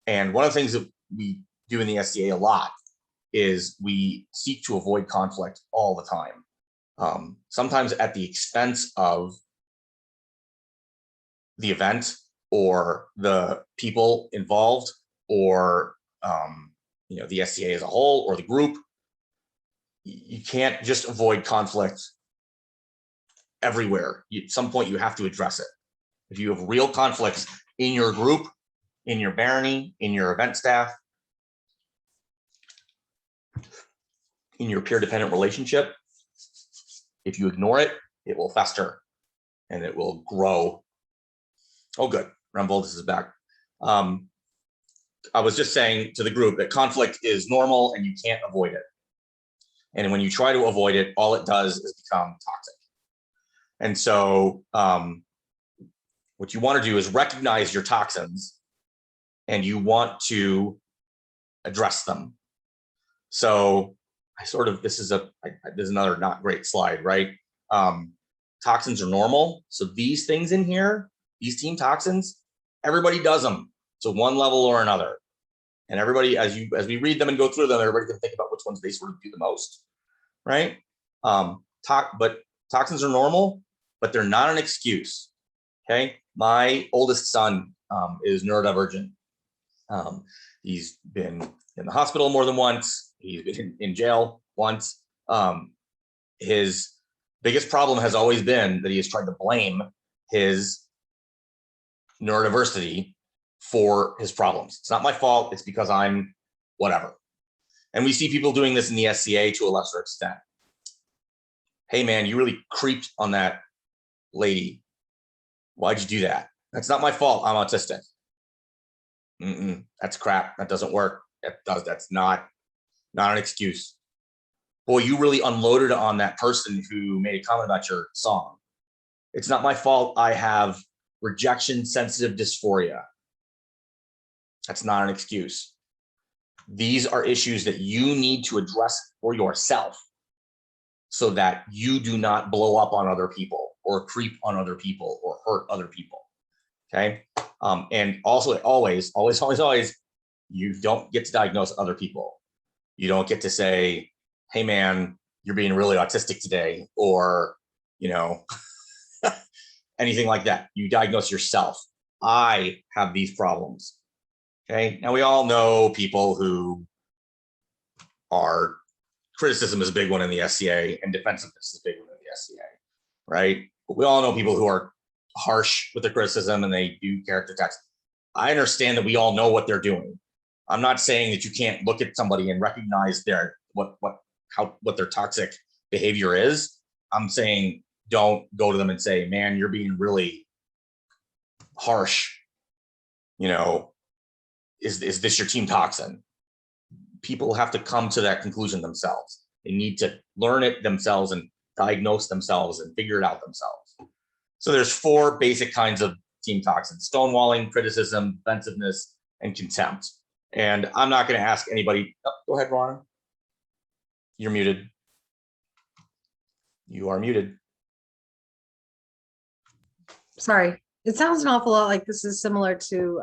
And one of the things that we do in the SCA a lot is we seek to avoid conflict all the time. Sometimes at the expense of the event or the people involved, or the SCA as a whole or the group. You can't just avoid conflict everywhere. At some point you have to address it. If you have real conflicts in your group, in your barony, in your event staff, in your peer-dependent relationship, if you ignore it, it will fester and it will grow. Oh, good. Ramvoldis is back. I was just saying to the group that conflict is normal and you can't avoid it. And when you try to avoid it, all it does is become toxic. And so what you want to do is recognize your toxins, and you want to address them. So this is another not great slide, right? Toxins are normal. So these things in here, these team toxins, everybody does them to one level or another. And everybody, as we read them and go through them, everybody can think about which ones they sort of do the most, right? But toxins are normal, but they're not an excuse. Okay, my oldest son is neurodivergent. He's been in the hospital more than once. He's been in jail once. His biggest problem has always been that he has tried to blame his neurodiversity for his problems. It's not my fault. It's because I'm whatever. And we see people doing this in the SCA to a lesser extent. Hey man, you really creeped on that lady. Why'd you do that? That's not my fault. I'm autistic. That's crap. That doesn't work. That's not an excuse. Boy, you really unloaded on that person who made a comment about your song. It's not my fault. I have rejection sensitive dysphoria. That's not an excuse. These are issues that you need to address for yourself so that you do not blow up on other people or creep on other people or hurt other people. Okay. And also always, you don't get to diagnose other people. You don't get to say, hey man, you're being really autistic today, or, anything like that. You diagnose yourself. I have these problems. Okay. Now we all know people who are, criticism is a big one in the SCA and defensiveness is a big one in the SCA, right? But we all know people who are harsh with the criticism and they do character attacks. I understand that we all know what they're doing. I'm not saying that you can't look at somebody and recognize their what their toxic behavior is. I'm saying don't go to them and say, man, you're being really harsh. Is this your team toxin? People have to come to that conclusion themselves. They need to learn it themselves and diagnose themselves and figure it out themselves. So there's 4 basic kinds of team toxins: stonewalling, criticism, defensiveness, and contempt. And I'm not going to ask anybody. Oh, go ahead, Ron. You're muted. You are muted. Sorry. It sounds an awful lot like this is similar to,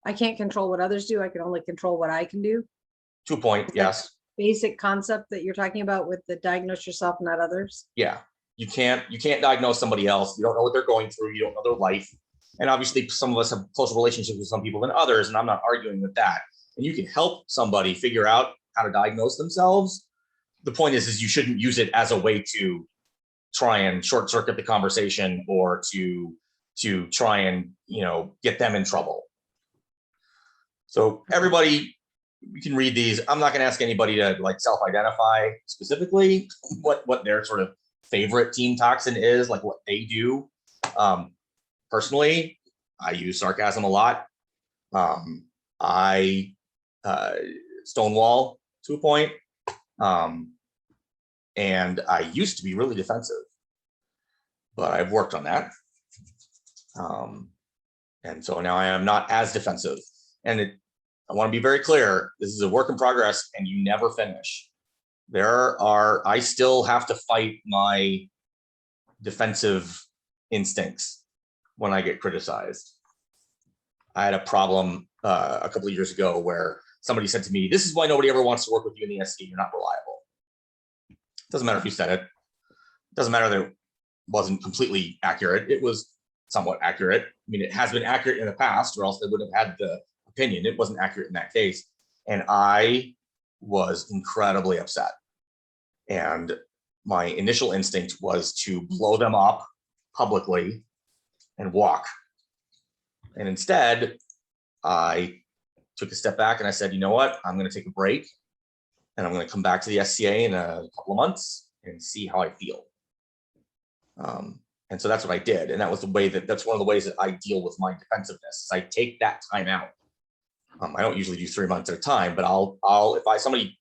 I can't control what others do. I can only control what I can do. To a point, yes. Basic concept that you're talking about with the diagnose yourself, not others. Yeah. You can't diagnose somebody else. You don't know what they're going through. You don't know their life. And obviously some of us have closer relationships with some people than others, and I'm not arguing with that. And you can help somebody figure out how to diagnose themselves. The point is you shouldn't use it as a way to try and short circuit the conversation or to try and, get them in trouble. So everybody, you can read these. I'm not going to ask anybody to self-identify specifically what their sort of favorite team toxin is, like what they do. Personally, I use sarcasm a lot. I stonewall to a point. And I used to be really defensive, but I've worked on that. And so now I am not as defensive. And I want to be very clear, this is a work in progress and you never finish. I still have to fight my defensive instincts when I get criticized. I had a problem a couple of years ago where somebody said to me, this is why nobody ever wants to work with you in the SC, you're not reliable. Doesn't matter if you said it. Doesn't matter that it wasn't completely accurate. It was somewhat accurate. I mean, it has been accurate in the past, or else they would have had the opinion. It wasn't accurate in that case. And I was incredibly upset. And my initial instinct was to blow them up publicly and walk. And instead, I took a step back and I said, you know what? I'm going to take a break and I'm going to come back to the SCA in a couple of months and see how I feel. And so that's what I did. And that was that's one of the ways that I deal with my defensiveness. I take that time out. I don't usually do 3 months at a time, but if somebody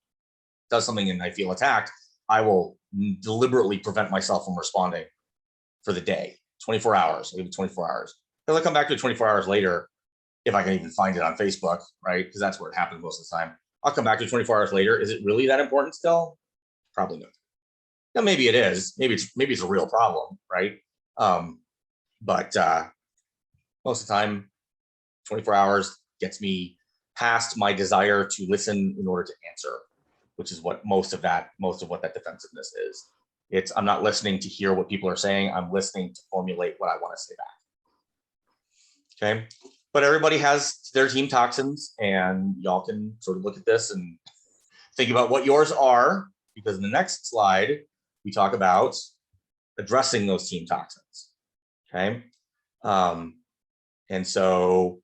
does something and I feel attacked, I will deliberately prevent myself from responding for the day, 24 hours, maybe 24 hours. Because I come back to it 24 hours later, if I can even find it on Facebook, right? Because that's where it happens most of the time. I'll come back to 24 hours later. Is it really that important still? Probably not. Now, maybe it is. Maybe it's a real problem, right? But most of the time, 24 hours gets me past my desire to listen in order to answer, which is what most of what that defensiveness is. I'm not listening to hear what people are saying. I'm listening to formulate what I want to say back. Okay. But everybody has their team toxins, and y'all can sort of look at this and think about what yours are, because in the next slide, we talk about addressing those team toxins. Okay. And so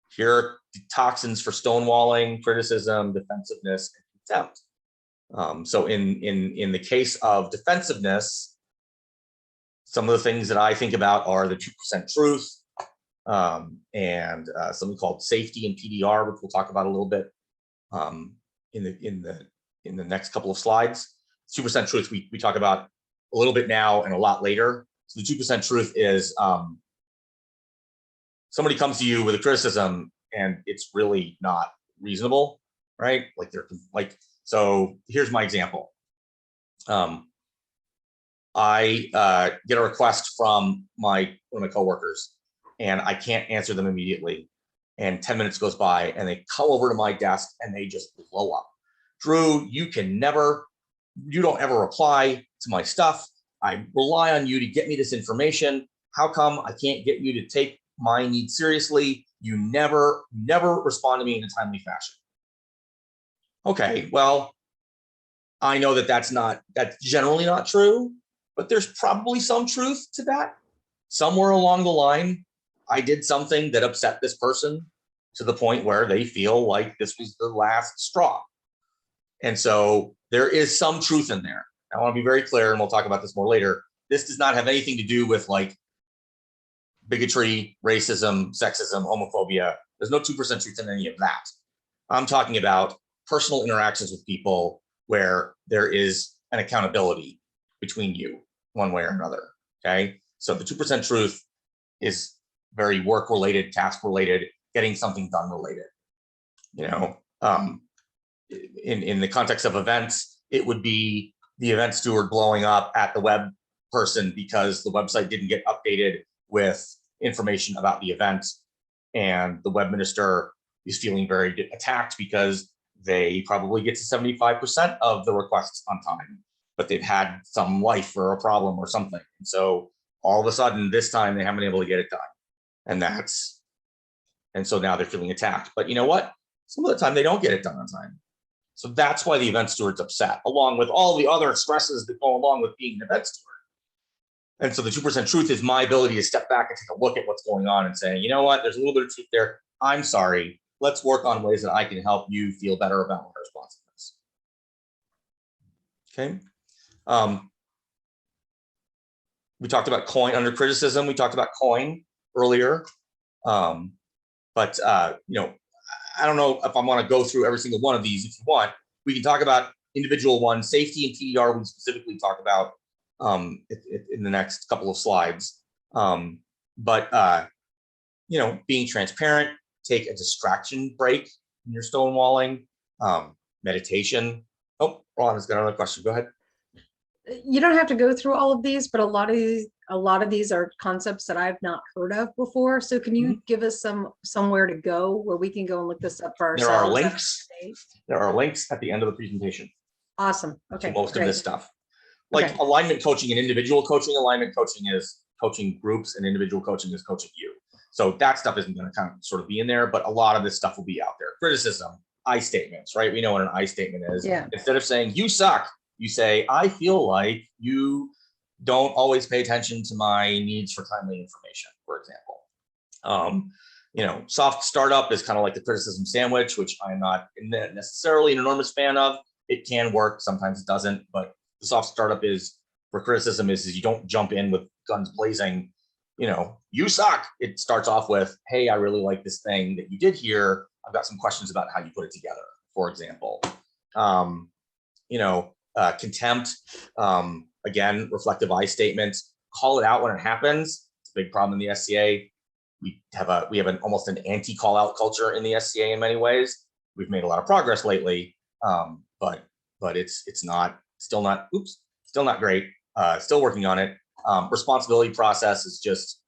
here are the toxins for stonewalling, criticism, defensiveness, and contempt. So in the case of defensiveness, some of the things that I think about are the 2% truth, and something called safety and PDR, which we'll talk about a little bit in the next couple of slides. 2% truth we talk about a little bit now and a lot later. So the 2% truth is somebody comes to you with a criticism and it's really not reasonable, right? Like they're like, so here's my example. I get a request from one of my coworkers and I can't answer them immediately. And 10 minutes goes by and they come over to my desk and they just blow up. Drew, you don't ever reply to my stuff. I rely on you to get me this information. How come I can't get you to take my needs seriously? You never respond to me in a timely fashion. Okay, well, I know that that's generally not true, but there's probably some truth to that. Somewhere along the line, I did something that upset this person to the point where they feel like this was the last straw. And so there is some truth in there. I want to be very clear, and we'll talk about this more later. This does not have anything to do with like bigotry, racism, sexism, homophobia. There's no 2% truth in any of that. I'm talking about personal interactions with people where there is an accountability between you one way or another. Okay. So the 2% truth is very work related, task related, getting something done related. You know, in the context of events, it would be the event steward blowing up at the web person because the website didn't get updated with information about the event, and the web minister is feeling very attacked because they probably get to 75% of the requests on time, but they've had some life or a problem or something. And so all of a sudden this time they haven't been able to get it done. And so now they're feeling attacked. But you know what? Some of the time they don't get it done on time. So that's why the event steward's upset, along with all the other stresses that go along with being an event steward. And so the 2% truth is my ability to step back and take a look at what's going on and say, you know what, there's a little bit of truth there. I'm sorry. Let's work on ways that I can help you feel better about my responsiveness. Okay. We talked about coin under criticism. We talked about coin earlier. But you know, I don't know if I want to go through every single one of these. If you want, we can talk about individual ones. Safety and PDR we specifically talk about in the next couple of slides. But you know, being transparent, take a distraction break when you're stonewalling, meditation. Oh, Ron has got another question. Go ahead. You don't have to go through all of these, but a lot of these are concepts that I've not heard of before. So can you give us somewhere to go where we can go and look this up for ourselves? There are links. There are links at the end of the presentation. Awesome. Okay. To most great. of this stuff. Like alignment coaching and individual coaching. Alignment coaching is coaching groups, and individual coaching is coaching you. So that stuff isn't going to kind of sort of be in there, but a lot of this stuff will be out there. Criticism, I statements, right? We know what an I statement is. Yeah. Instead of saying you suck, you say, I feel like you don't always pay attention to my needs for timely information, for example. You know, soft startup is kind of like the criticism sandwich, which I'm not necessarily an enormous fan of. It can work, sometimes it doesn't, but the soft startup is for criticism is you don't jump in with guns blazing, you know, you suck. It starts off with, hey, I really like this thing that you did here. I've got some questions about how you put it together, for example. You know, contempt, again, reflective I statements, call it out when it happens. It's a big problem in the SCA. We have almost an anti-call out culture in the SCA in many ways. We've made a lot of progress lately, but it's still not great. Still working on it. Responsibility process is just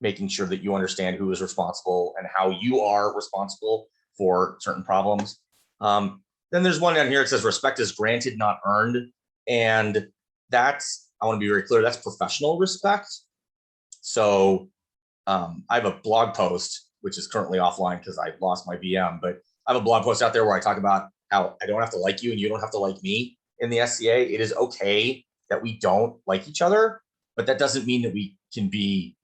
making sure that you understand who is responsible and how you are responsible for certain problems. Then there's one down here. It says respect is granted, not earned. And that's, I want to be very clear, that's professional respect. So I have a blog post, which is currently offline because I lost my VM, but I have a blog post out there where I talk about how I don't have to like you and you don't have to like me in the SCA. It is okay that we don't like each other, but that doesn't mean that we can be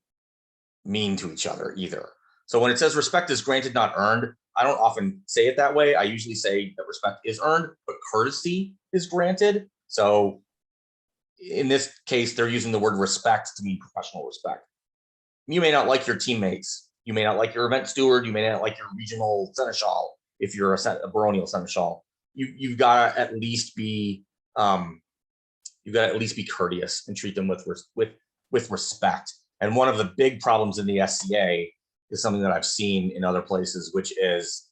mean to each other either. So when it says respect is granted, not earned, I don't often say it that way. I usually say that respect is earned, but courtesy is granted. So in this case, they're using the word respect to mean professional respect. You may not like your teammates, You may not like your event steward. You may not like your regional seneschal if you're a baronial seneschal. You've got to at least be courteous and treat them with respect. And one of the big problems in the SCA is something that I've seen in other places, which is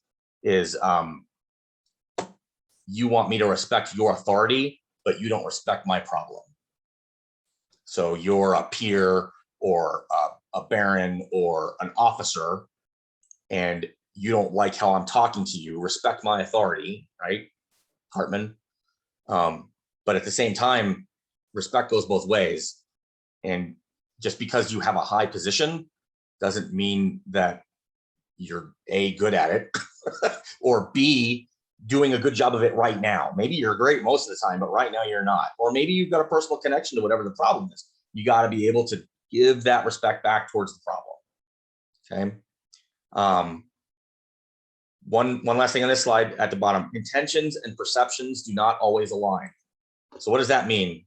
you want me to respect your authority, but you don't respect my problem. So you're a peer or a baron or an officer, and you don't like how I'm talking to you. Respect my authority, right, Hartman? But at the same time, respect goes both ways. And just because you have a high position doesn't mean that you're A, good at it, or B, doing a good job of it right now. Maybe you're great most of the time, but right now you're not. Or maybe you've got a personal connection to whatever the problem is. You got to be able to give that respect back towards the problem. Okay. One last thing on this slide at the bottom: intentions and perceptions do not always align. So what does that mean?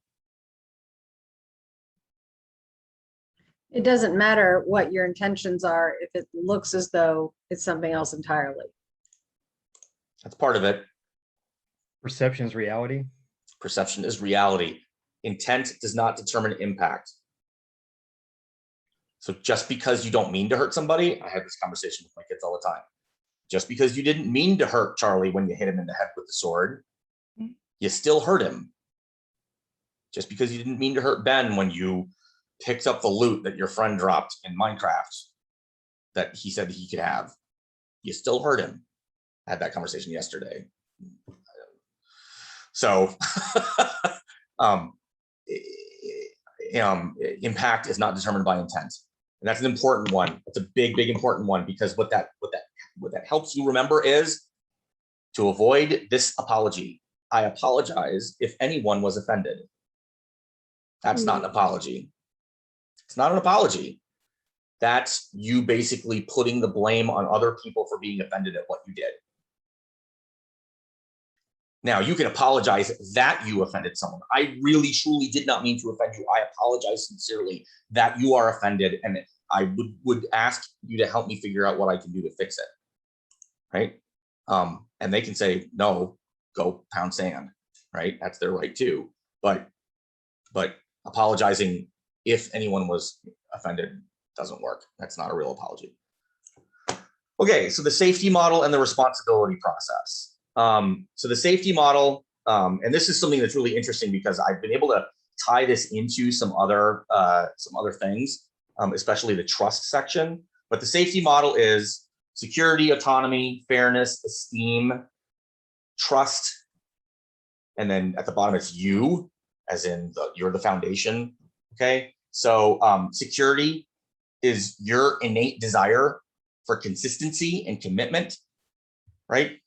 It doesn't matter what your intentions are if it looks as though it's something else entirely. That's part of it. Perception is reality. Perception is reality. Intent does not determine impact. So just because you don't mean to hurt somebody, I have this conversation with my kids all the time. Just because you didn't mean to hurt Charlie when you hit him in the head with the sword, you still hurt him. Just because you didn't mean to hurt Ben when you picked up the loot that your friend dropped in Minecraft that he said he could have, you still hurt him. I had that conversation yesterday. So impact is not determined by intent. And that's an important one. It's a big important one, because what that helps you remember is to avoid this apology. I apologize if anyone was offended. That's not an apology. It's not an apology. That's you basically putting the blame on other people for being offended at what you did. Now, you can apologize that you offended someone. I really, truly did not mean to offend you. I apologize sincerely that you are offended, and I would ask you to help me figure out what I can do to fix it, right? And they can say, no, go pound sand, right? That's their right too. But apologizing if anyone was offended doesn't work. That's not a real apology. Okay, so the safety model and the responsibility process. So the safety model, and this is something that's really interesting because I've been able to tie this into some other things, especially the trust section. But the safety model is security, autonomy, fairness, esteem, trust, and then at the bottom it's you, as in you're the foundation. Okay, so security is your innate desire for consistency and commitment, right?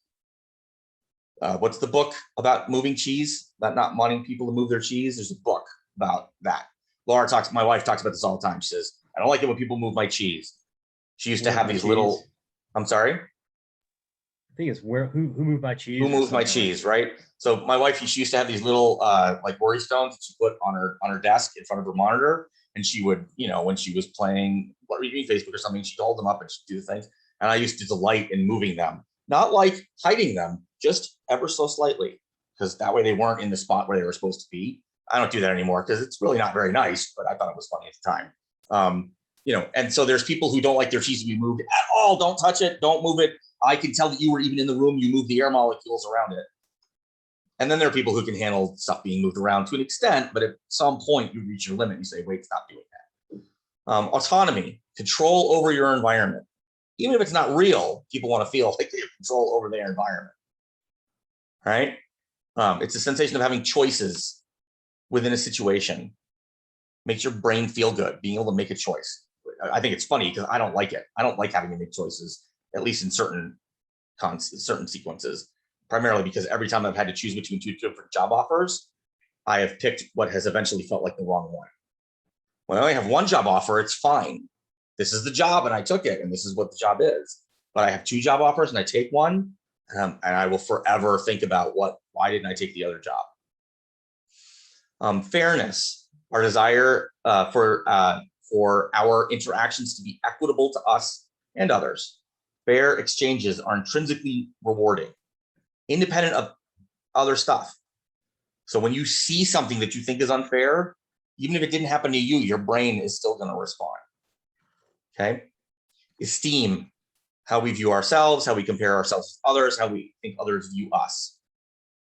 What's the book about moving cheese, about not wanting people to move their cheese? There's a book about that. My wife talks about this all the time. She says, I don't like it when people move my cheese. She used to have these little, I'm sorry? I think it's who moved my cheese? Who moved my cheese, right? So my wife, she used to have these little like worry stones that she put on her desk in front of her monitor. And she would, when she was playing, reading Facebook or something, she'd hold them up and she'd do the things. And I used to delight in moving them, not like hiding them, just ever so slightly, because that way they weren't in the spot where they were supposed to be. I don't do that anymore because it's really not very nice, but I thought it was funny at the time. And so there's people who don't like their cheese to be moved at all. Don't touch it. Don't move it. I can tell that you were even in the room. You moved the air molecules around it. And then there are people who can handle stuff being moved around to an extent, but at some point you reach your limit and you say, wait, stop doing that. Autonomy, control over your environment. Even if it's not real, people want to feel like they have control over their environment, right? It's a sensation of having choices within a situation. Makes your brain feel good, being able to make a choice. I think it's funny because I don't like it. I don't like having to make choices, at least in certain sequences, primarily because every time I've had to choose between two different job offers, I have picked what has eventually felt like the wrong one. When I only have one job offer, it's fine. This is the job and I took it and this is what the job is. But I have two job offers and I take one, and I will forever think about why didn't I take the other job? Fairness, our desire for our interactions to be equitable to us and others. Fair exchanges are intrinsically rewarding, independent of other stuff. So when you see something that you think is unfair, even if it didn't happen to you, your brain is still going to respond. Okay. Esteem, how we view ourselves, how we compare ourselves with others, how we think others view us.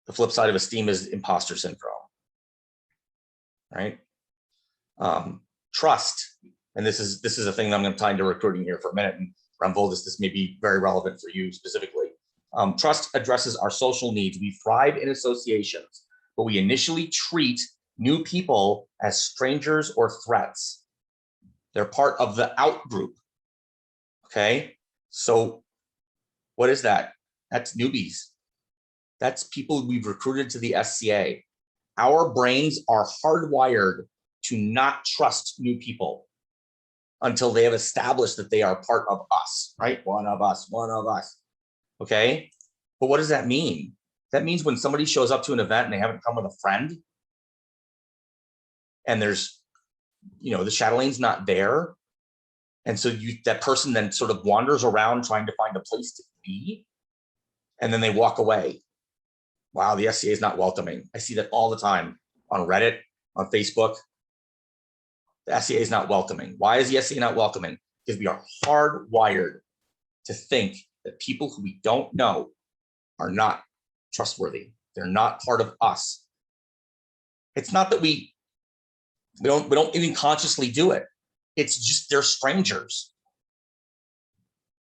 The flip side of esteem is imposter syndrome. Right. Trust, and this is a thing that I'm going to tie into recruiting here for a minute. And Ramvoldis, this may be very relevant for you specifically. Trust addresses our social needs. We thrive in associations, but we initially treat new people as strangers or threats. They're part of the out group. Okay, so what is that? That's newbies. That's people we've recruited to the SCA. Our brains are hardwired to not trust new people until they have established that they are part of us, right? One of us. Okay, but what does that mean? That means when somebody shows up to an event and they haven't come with a friend, and there's, the chatelane's not there, and so that person then sort of wanders around trying to find a place to be, and then they walk away. Wow, the SCA is not welcoming. I see that all the time on Reddit, on Facebook. The SCA is not welcoming. Why is the SCA not welcoming? Because we are hardwired to think that people who we don't know are not trustworthy. They're not part of us. It's not that we don't even consciously do it. It's just they're strangers.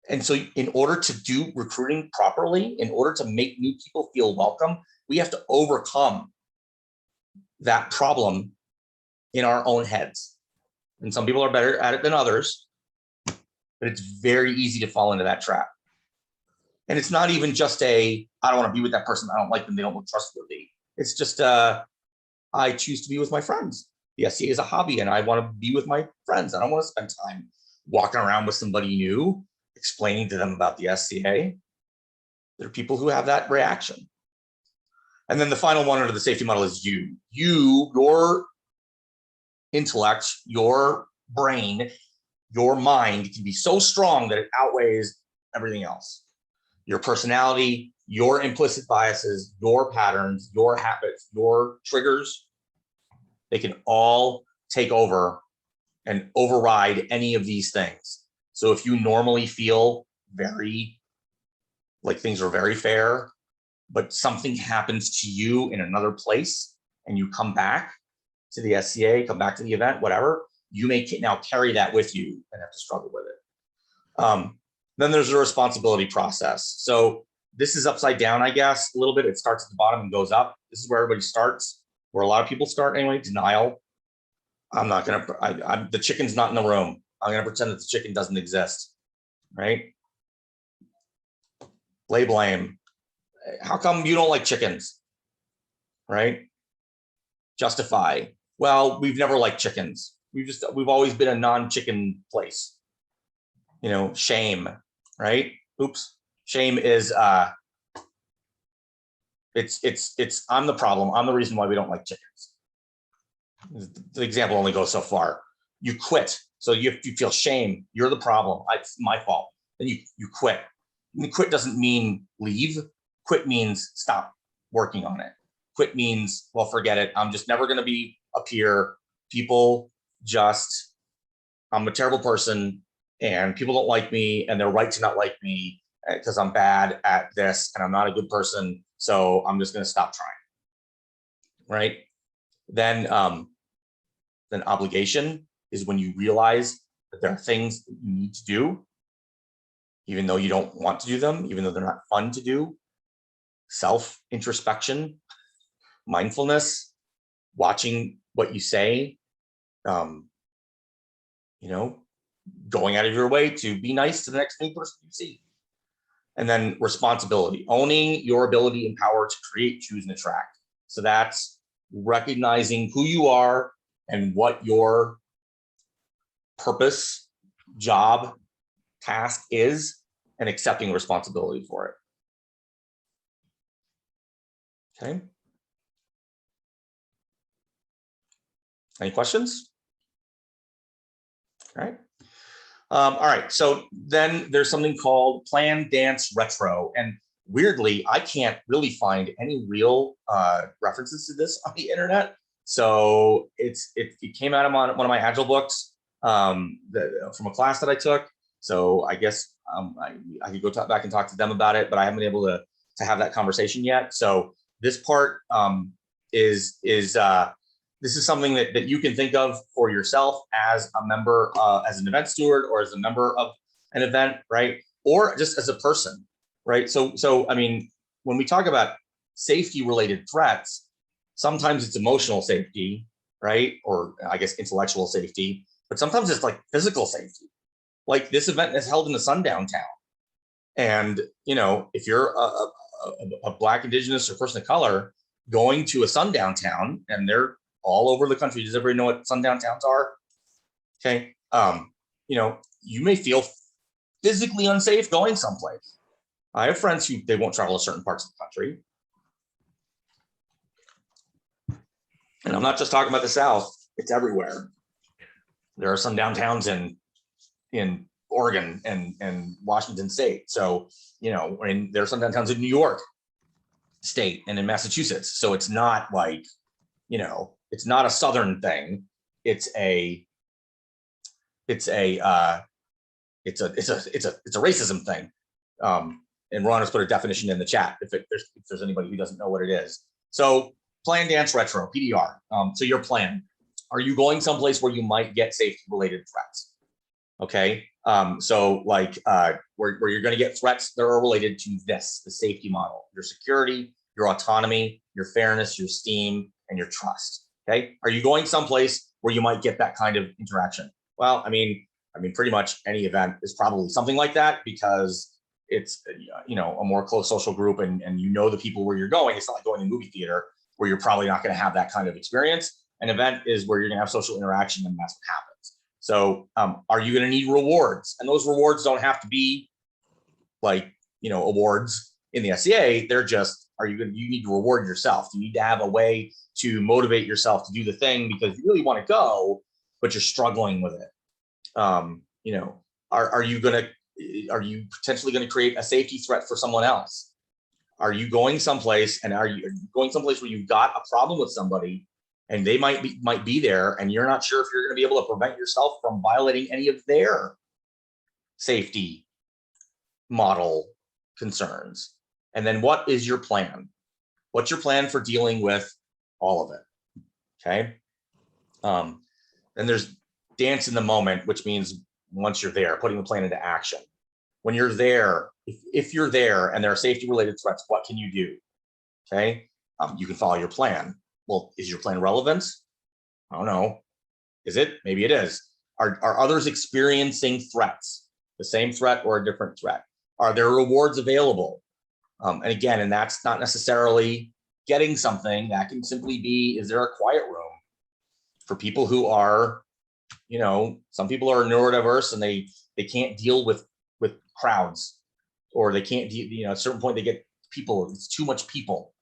And so in order to do recruiting properly, in order to make new people feel welcome, we have to overcome that problem in our own heads. And some people are better at it than others, but it's very easy to fall into that trap. And it's not even just I don't want to be with that person. I don't like them. They don't look trustworthy. It's just, I choose to be with my friends. The SCA is a hobby and I want to be with my friends. I don't want to spend time walking around with somebody new, explaining to them about the SCA. There are people who have that reaction. And then the final one under the safety model is your intellect, your brain, your mind can be so strong that it outweighs everything else. Your personality, your implicit biases, your patterns, your habits, your triggers, they can all take over and override any of these things. So if you normally feel very like things are very fair, but something happens to you in another place and you come back to the SCA, come back to the event, whatever, you may now carry that with you and have to struggle with it. Then there's a responsibility process. So this is upside down, I guess, a little bit. It starts at the bottom and goes up. This is where everybody starts, where a lot of people start anyway, denial. The chicken's not in the room. I'm gonna pretend that the chicken doesn't exist, right? Lay blame. How come you don't like chickens, right? Justify. Well, we've never liked chickens. We've always been a non-chicken place. Shame, right? Oops. Shame is it's I'm the problem. I'm the reason why we don't like chickens. The example only goes so far. You quit. So you feel shame. You're the problem. It's my fault. Then you quit. And quit doesn't mean leave. Quit means stop working on it. Quit means, well, forget it. I'm just never going to be a peer. I'm a terrible person and people don't like me and they're right to not like me because I'm bad at this and I'm not a good person. So I'm just going to stop trying. Right. Then obligation is when you realize that there are things that you need to do, even though you don't want to do them, even though they're not fun to do. Self-introspection, mindfulness, watching what you say, going out of your way to be nice to the next new person you see. And then responsibility, owning your ability and power to create, choose, and attract. So that's recognizing who you are and what your purpose, job, task is, and accepting responsibility for it. Okay. Any questions? All right. All right, so then there's something called Plan Dance Retro, and weirdly, I can't really find any real references to this on the internet. So it came out of one of my Agile books from a class that I took. So I guess I could go back and talk to them about it, but I haven't been able to have that conversation yet. So this part is this is something that you can think of for yourself as a member, as an event steward, or as a member of an event, right? Or just as a person, right? So I mean, when we talk about safety-related threats, sometimes it's emotional safety, right? Or I guess intellectual safety, but sometimes it's like physical safety. Like this event is held in a sundown town. And, you know, if you're a Black, Indigenous, or person of color going to a sundown town, and they're all over the country. Does everybody know what sundown towns are? Okay. You know, you may feel physically unsafe going someplace. I have friends who they won't travel to certain parts of the country. And I'm not just talking about the South, it's everywhere. There are sundown towns in Oregon and Washington State. So, you know, and there are sundown towns in New York State and in Massachusetts. So it's not like, you know, it's not a Southern thing. It's a racism thing. And Ron has put a definition in the chat if there's anybody who doesn't know what it is. So Plan Dance Retro, PDR. So your plan. Are you going someplace where you might get safety related threats? Okay. So like where you're going to get threats that are related to this, the safety model, your security, your autonomy, your fairness, your esteem, and your trust. Okay. Are you going someplace where you might get that kind of interaction? Well, I mean, pretty much any event is probably something like that, because it's, you know, a more close social group, and you know the people where you're going. It's not like going to a movie theater where you're probably not going to have that kind of experience. An event is where you're going to have social interaction, and that's what happens. So are you going to need rewards? And those rewards don't have to be like, you know, awards in the SCA. They're just, you need to reward yourself. You need to have a way to motivate yourself to do the thing because you really want to go, but you're struggling with it. You know, are you potentially going to create a safety threat for someone else? Are you going someplace, and are you going someplace where you've got a problem with somebody, and they might be there, and you're not sure if you're going to be able to prevent yourself from violating any of their safety model concerns? And then what is your plan? What's your plan for dealing with all of it? Okay. Then there's dance in the moment, which means once you're there, putting the plan into action. When you're there, if you're there and there are safety related threats, what can you do? Okay. You can follow your plan. Well, is your plan relevant? I don't know. Is it? Maybe it is. Are others experiencing threats? The same threat or a different threat? Are there rewards available? And again, and that's not necessarily getting something. That can simply be, is there a quiet room for people who are, you know, some people are neurodiverse and they can't deal with crowds, or they can't, you know, at a certain point they get people, it's too much people.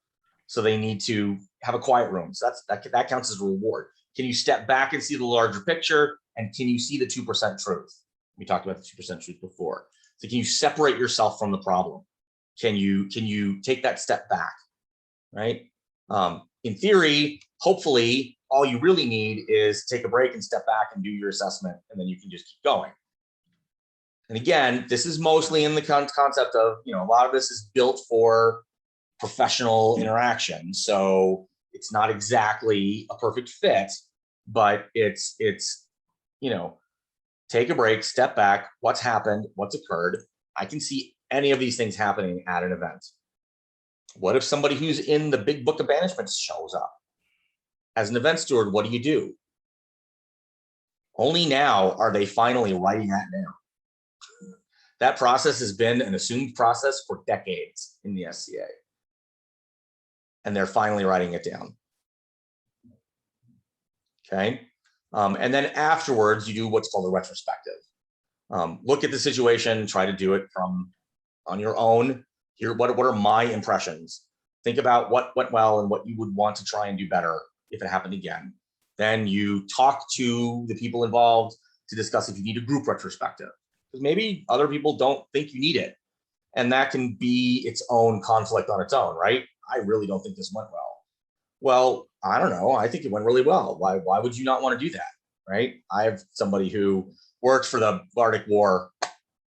So they need to have a quiet room. So that counts as a reward. Can you step back and see the larger picture? And can you see the 2% truth? We talked about the 2% truth before. So can you separate yourself from the problem? Can you take that step back, right? In theory, hopefully, all you really need is take a break and step back and do your assessment, and then you can just keep going. And again, this is mostly in the concept of, you know, a lot of this is built for professional interaction. So it's not exactly a perfect fit, but it's, you know, take a break, step back, what's happened, what's occurred. I can see any of these things happening at an event. What if somebody who's in the big book of banishment shows up? As an event steward, what do? Only now are they finally writing that down. That process has been an assumed process for decades in the SCA. And they're finally writing it down. Okay. And then afterwards, you do what's called a retrospective. Look at the situation, try to do it on your own. Here, what are my impressions? Think about what went well and what you would want to try and do better if it happened again. Then you talk to the people involved to discuss if you need a group retrospective. because maybe other people don't think you need it. And that can be its own conflict on its own, right? I really don't think this went well. Well, I don't know. I think it went really well. Why would you not want to do that, right? I have somebody who works for the Arctic War,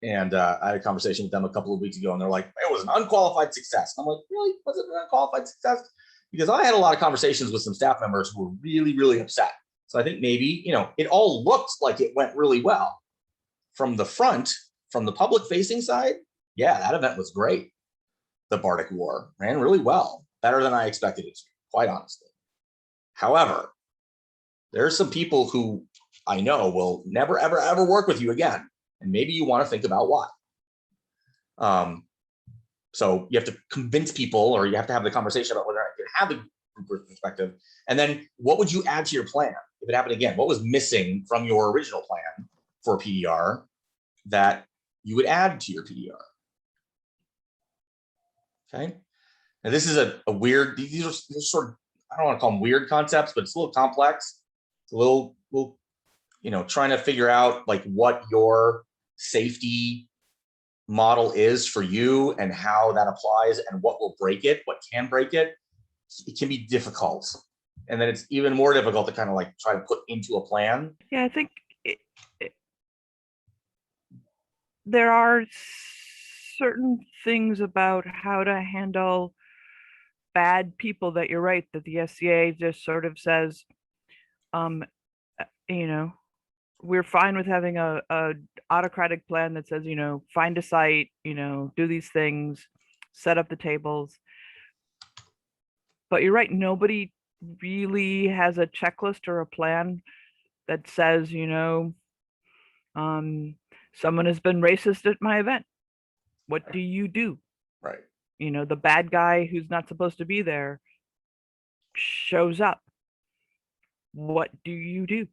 and I had a conversation with them a couple of weeks ago, and they're like, it was an unqualified success. I'm like, really? Was it an unqualified success? Because I had a lot of conversations with some staff members who were really, really upset. So I think maybe, it all looked like it went really well. From the front, from the public facing side, yeah, that event was great. The Bardic War ran really well, better than I expected it to, quite honestly. However, there are some people who I know will never, ever, ever work with you again. And maybe you want to think about why. So you have to convince people, or you have to have the conversation about whether you have the group perspective. And then what would you add to your plan if it happened again? What was missing from your original plan for a PDR that you would add to your PDR? Okay. And this is a weird, these are sort of, I don't want to call them weird concepts, but it's a little complex. It's a little, trying to figure out like what your safety model is for you and how that applies and what will break it, what can break it. It can be difficult. And then it's even more difficult to kind of like try to put into a plan. Yeah, I think there are certain things about how to handle bad people that you're right, that the SCA just sort of says, we're fine with having a autocratic plan that says, find a site, do these things, set up the tables. But you're right, nobody really has a checklist or a plan that says, someone has been racist at my event. What do you do? Right. The bad guy who's not supposed to be there shows up. What do you do?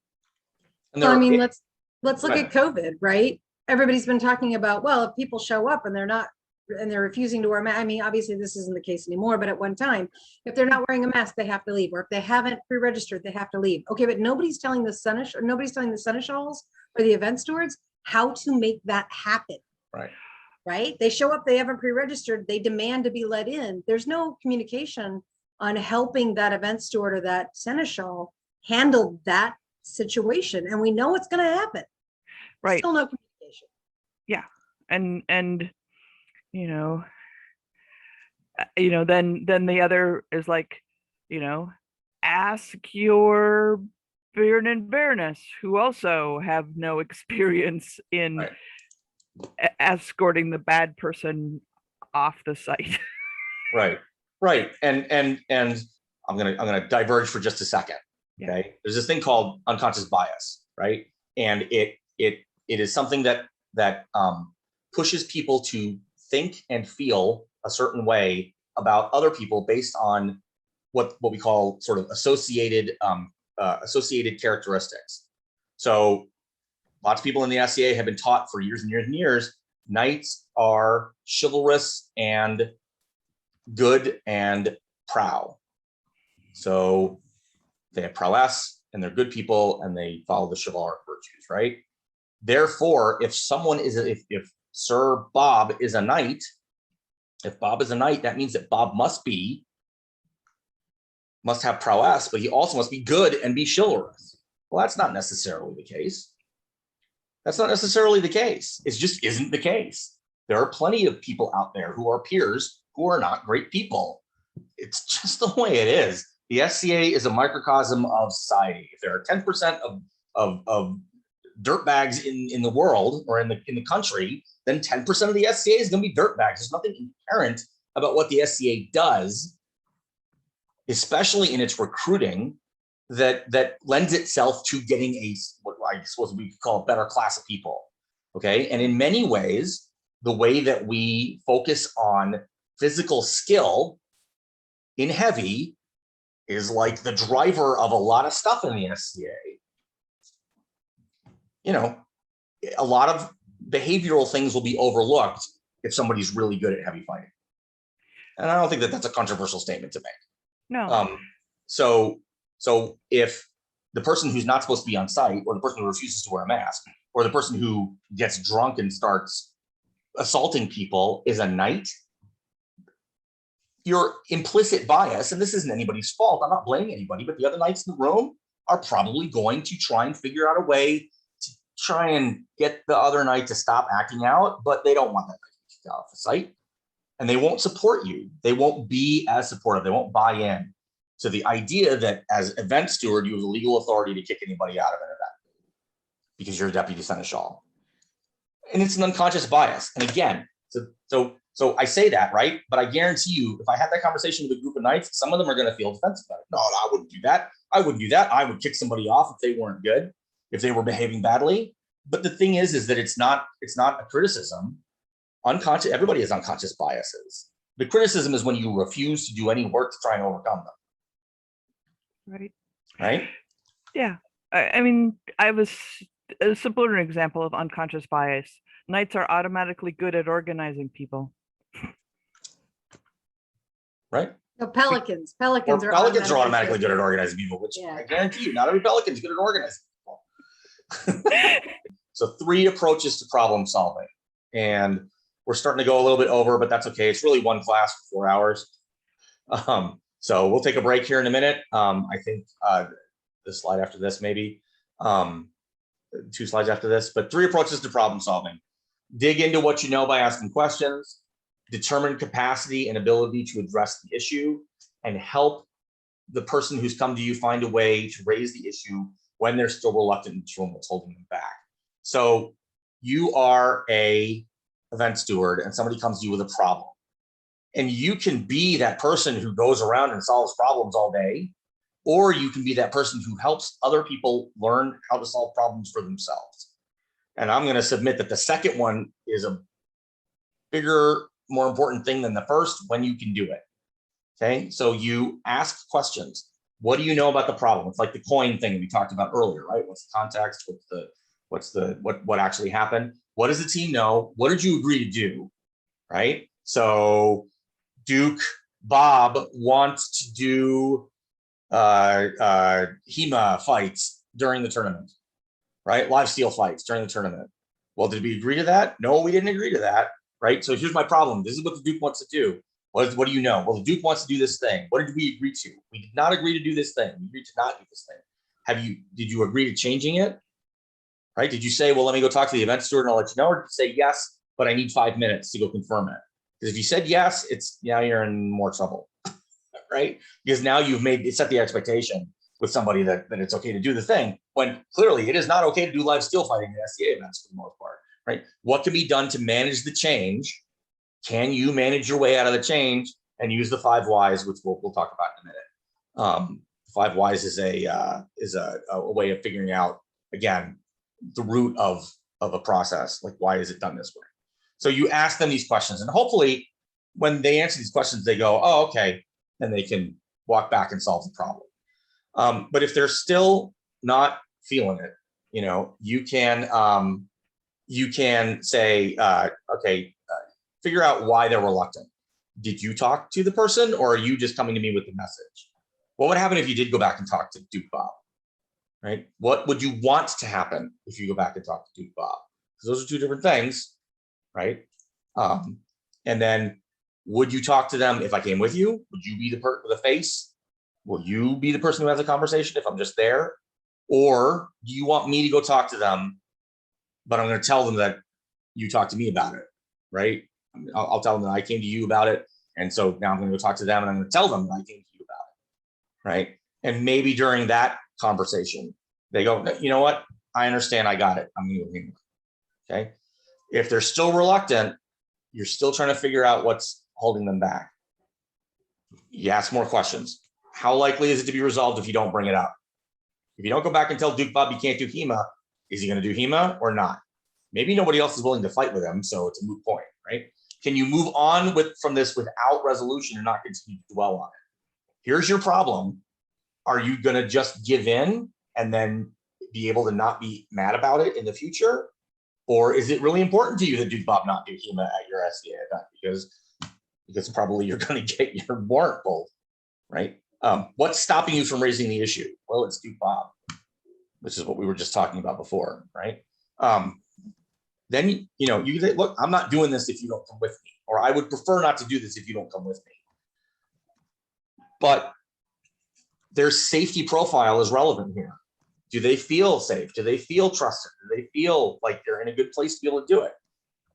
Well, I mean, let's look at COVID, right? Everybody's been talking about, well, if people show up and they're refusing to wear a mask. I mean, obviously this isn't the case anymore, but at one time, if they're not wearing a mask, they have to leave. Or if they haven't pre-registered, they have to leave. Okay, but nobody's telling the seneschals or the event stewards how to make that happen. Right. Right? They show up, they haven't pre-registered, they demand to be let in. There's no communication on helping that event steward or that seneschal handle that situation. And we know it's going to happen. Right. Still no communication. Yeah. And then the other is like, ask your baron and baroness who also have no experience in right. Escorting the bad person off the site. Right. And I'm gonna diverge for just a second. Okay. Yeah. There's this thing called unconscious bias, right? And it is something that pushes people to think and feel a certain way about other people based on what we call sort of associated characteristics. So lots of people in the SCA have been taught for years and years and years, knights are chivalrous and good and proud. So they have prowess and they're good people and they follow the chivalric virtues, right? Therefore, if Sir Bob is a knight, that means that Bob must have prowess, but he also must be good and be chivalrous. Well, that's not necessarily the case. It just isn't the case. There are plenty of people out there who are peers who are not great people. It's just the way it is. The SCA is a microcosm of society. If there are 10% of dirtbags in the world or in the country, then 10% of the SCA is going to be dirtbags. There's nothing inherent about what the SCA does, especially in its recruiting, that lends itself to getting what I suppose we could call a better class of people. Okay. And in many ways, the way that we focus on physical skill in heavy is like the driver of a lot of stuff in the SCA. A lot of behavioral things will be overlooked if somebody's really good at heavy fighting. And I don't think that that's a controversial statement to make. No. So if the person who's not supposed to be on site or the person who refuses to wear a mask or the person who gets drunk and starts assaulting people is a knight, your implicit bias, and this isn't anybody's fault, I'm not blaming anybody, but the other knights in the room are probably going to try and figure out a way to try and get the other knight to stop acting out, but they don't want that knight to get off the site. And they won't support you. They won't be as supportive. They won't buy in to the idea that as event steward, you have the legal authority to kick anybody out of an event because you're a deputy seneschal. And it's an unconscious bias. And again, so I say that, right? But I guarantee you, if I had that conversation with a group of knights, some of them are going to feel defensive about it. No, I wouldn't do that. I wouldn't do that. I would kick somebody off if they weren't good, if they were behaving badly. But the thing is that it's not a criticism. Unconscious, everybody has unconscious biases. The criticism is when you refuse to do any work to try and overcome them. Right. Right? Yeah. I mean, I was a simpler example of unconscious bias. Knights are automatically good at organizing people. Right? No, pelicans. Pelicans Or are pelicans are automatically good at organizing. organizing people, which Yeah. I guarantee you, not every pelican is good at organizing people. So 3 approaches to problem solving. And we're starting to go a little bit over, but that's okay. It's really one class for 4 hours. So we'll take a break here in a minute. I think the slide after this, maybe 2 slides after this, but 3 approaches to problem solving. Dig into what you know by asking questions, determine capacity and ability to address the issue, and help the person who's come to you find a way to raise the issue when they're still reluctant and showing what's holding them back. So you are a event steward and somebody comes to you with a problem. And you can be that person who goes around and solves problems all day, or you can be that person who helps other people learn how to solve problems for themselves. And I'm going to submit that the second one is a bigger, more important thing than the first when you can do it. Okay, so you ask questions. What do you know about the problem? It's like the coin thing we talked about earlier, right? What's the context? What actually happened? What does the team know? What did you agree to do? Right? So Duke, Bob wants to do HEMA fights during the tournament, right? Live steel fights during the tournament. Well, did we agree to that? No, we didn't agree to that, right? So here's my problem. This is what the Duke wants to do. What do you know? Well, the Duke wants to do this thing. What did we agree to? We did not agree to do this thing. We agreed to not do this thing. Did you agree to changing it? Right? Did you say, well, let me go talk to the event steward and I'll let you know, or did you say yes, but I need 5 minutes to go confirm it? Because if you said yes, now you're in more trouble, right? Because now you've set the expectation with somebody that it's okay to do the thing, when clearly it is not okay to do live steel fighting in SCA events for the most part, right? What can be done to manage the change? Can you manage your way out of the change and use the 5 whys, which we'll talk about in a minute. 5 whys is a way of figuring out, again, the root of a process. Like, why is it done this way? So you ask them these questions, and hopefully when they answer these questions, they go, oh, okay. Then they can walk back and solve the problem. But if they're still not feeling it, you can say, okay, figure out why they're reluctant. Did you talk to the person, or are you just coming to me with the message? What would happen if you did go back and talk to Duke Bob, right? What would you want to happen if you go back and talk to Duke Bob? Because those are 2 different things, right? And then, would you talk to them if I came with you? Would you be the face? Will you be the person who has a conversation if I'm just there? Or do you want me to go talk to them, but I'm going to tell them that you talked to me about it, right? I'll tell them that I came to you about it. And so now I'm going to go talk to them and I'm going to tell them that I came to you about it, right? And maybe during that conversation, they go, you know what? I understand. I got it. I'm going to go handle it. Okay. If they're still reluctant, you're still trying to figure out what's holding them back. You ask more questions. How likely is it to be resolved if you don't bring it up? If you don't go back and tell Duke Bob you can't do HEMA, is he going to do HEMA or not? Maybe nobody else is willing to fight with him, so it's a moot point, right? Can you move on from this without resolution and not continue to dwell on it? Here's your problem. Are you going to just give in and then be able to not be mad about it in the future? Or is it really important to you that Duke Bob not do HEMA at your SCA event? Because probably you're going to get your warrant pulled, right? What's stopping you from raising the issue? Well, it's Duke Bob, which is what we were just talking about before, right? then, you know, you say, look, I'm not doing this if you don't come with me, or I would prefer not to do this if you don't come with me. But their safety profile is relevant here. Do they feel safe? Do they feel trusted? Do they feel like they're in a good place to be able to do it?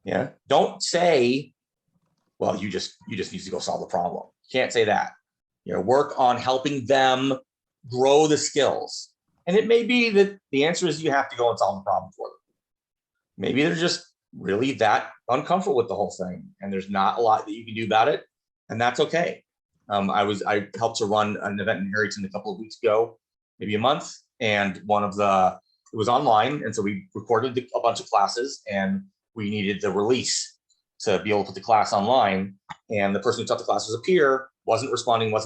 Yeah. Don't say, well, you just need to go solve the problem. You can't say that. You know, work on helping them grow the skills. And it may be that the answer is you have to go and solve the problem for them. Maybe they're just really that uncomfortable with the whole thing, and there's not a lot that you can do about it, and that's okay. I helped to run an event in Harrington a couple of weeks ago, maybe a month, and it was online, and so we recorded a bunch of classes, and we needed the release to be able to put the class online. And the person who taught the class was a peer, wasn't responding to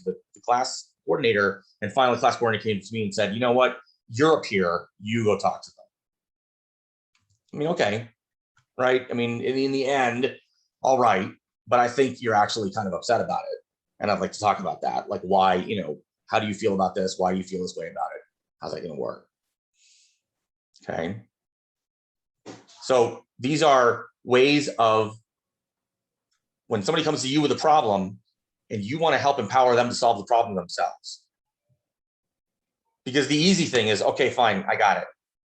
the class coordinator. And finally, the class coordinator came to me and said, you know what, you're a peer, you go talk to them. I mean, okay, right? I mean, in the end, all right, but I think you're actually kind of upset about it. And I'd like to talk about that. Like, why, you know, how do you feel about this? Why do you feel this way about it? How's that going to work? Okay. So these are ways of, when somebody comes to you with a problem and you want to help empower them to solve the problem themselves. Because the easy thing is, okay, fine, I got it.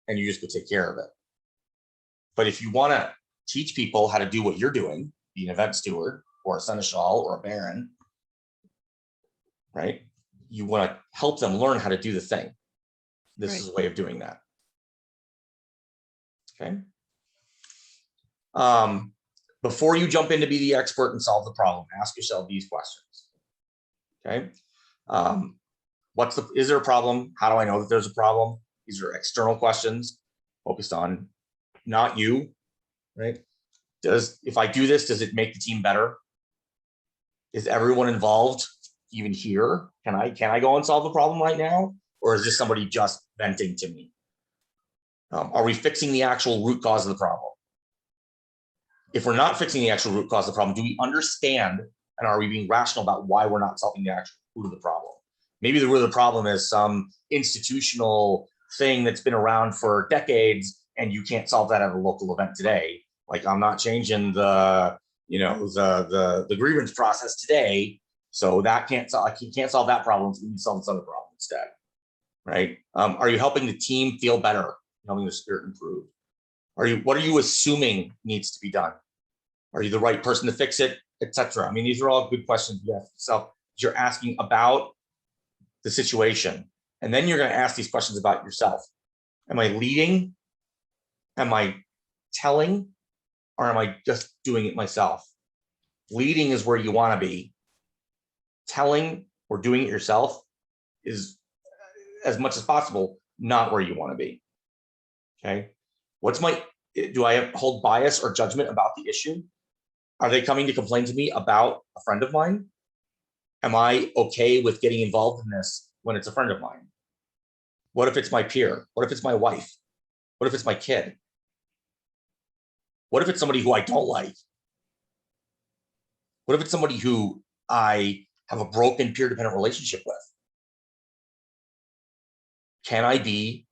And you just go take care of it. But if you want to teach people how to do what you're doing, be an event steward or a seneschal or a baron, right? You want to help them learn how to do the thing. This is a way of doing that. Okay. Before you jump in to be the expert and solve the problem, ask yourself these questions. Okay. Is there a problem? How do I know that there's a problem? These are external questions focused on not you, right? If I do this, does it make the team better? Is everyone involved even here? Can I go and solve the problem right now? Or is this somebody just venting to me? Are we fixing the actual root cause of the problem? If we're not fixing the actual root cause of the problem, do we understand and are we being rational about why we're not solving the actual root of the problem? Maybe the root of the problem is some institutional thing that's been around for decades and you can't solve that at a local event today. Like, I'm not changing the grievance process today, so that can't solve that problem. So we need to solve this other problem instead, right? Are you helping the team feel better, helping their spirit improve? What are you assuming needs to be done? Are you the right person to fix it, etc.? I mean, these are all good questions you ask yourself. You're asking about the situation, and then you're going to ask these questions about yourself. Am I leading? Am I telling? Or am I just doing it myself? Leading is where you want to be. Telling or doing it yourself is, as much as possible, not where you want to be. Okay. Do I hold bias or judgment about the issue? Are they coming to complain to me about a friend of mine? Am I okay with getting involved in this when it's a friend of mine? What if it's my peer? What if it's my wife? What if it's my kid? What if it's somebody who I don't like? What if it's somebody who I have a broken peer-dependent relationship with? Can I be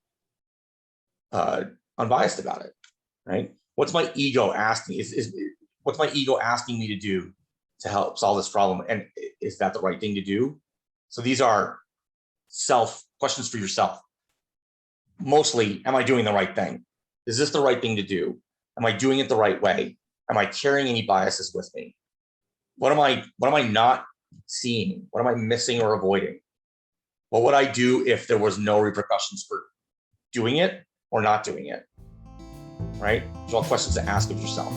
unbiased about it, right? What's my ego asking? What's my ego asking me to do to help solve this problem? And is that the right thing to do? So these are questions for yourself. Mostly, am I doing the right thing? Is this the right thing to do? Am I doing it the right way? Am I carrying any biases with me? What am I not seeing? What am I missing or avoiding? What would I do if there was no repercussions for doing it or not doing it? Right? Those are all questions to ask of yourself.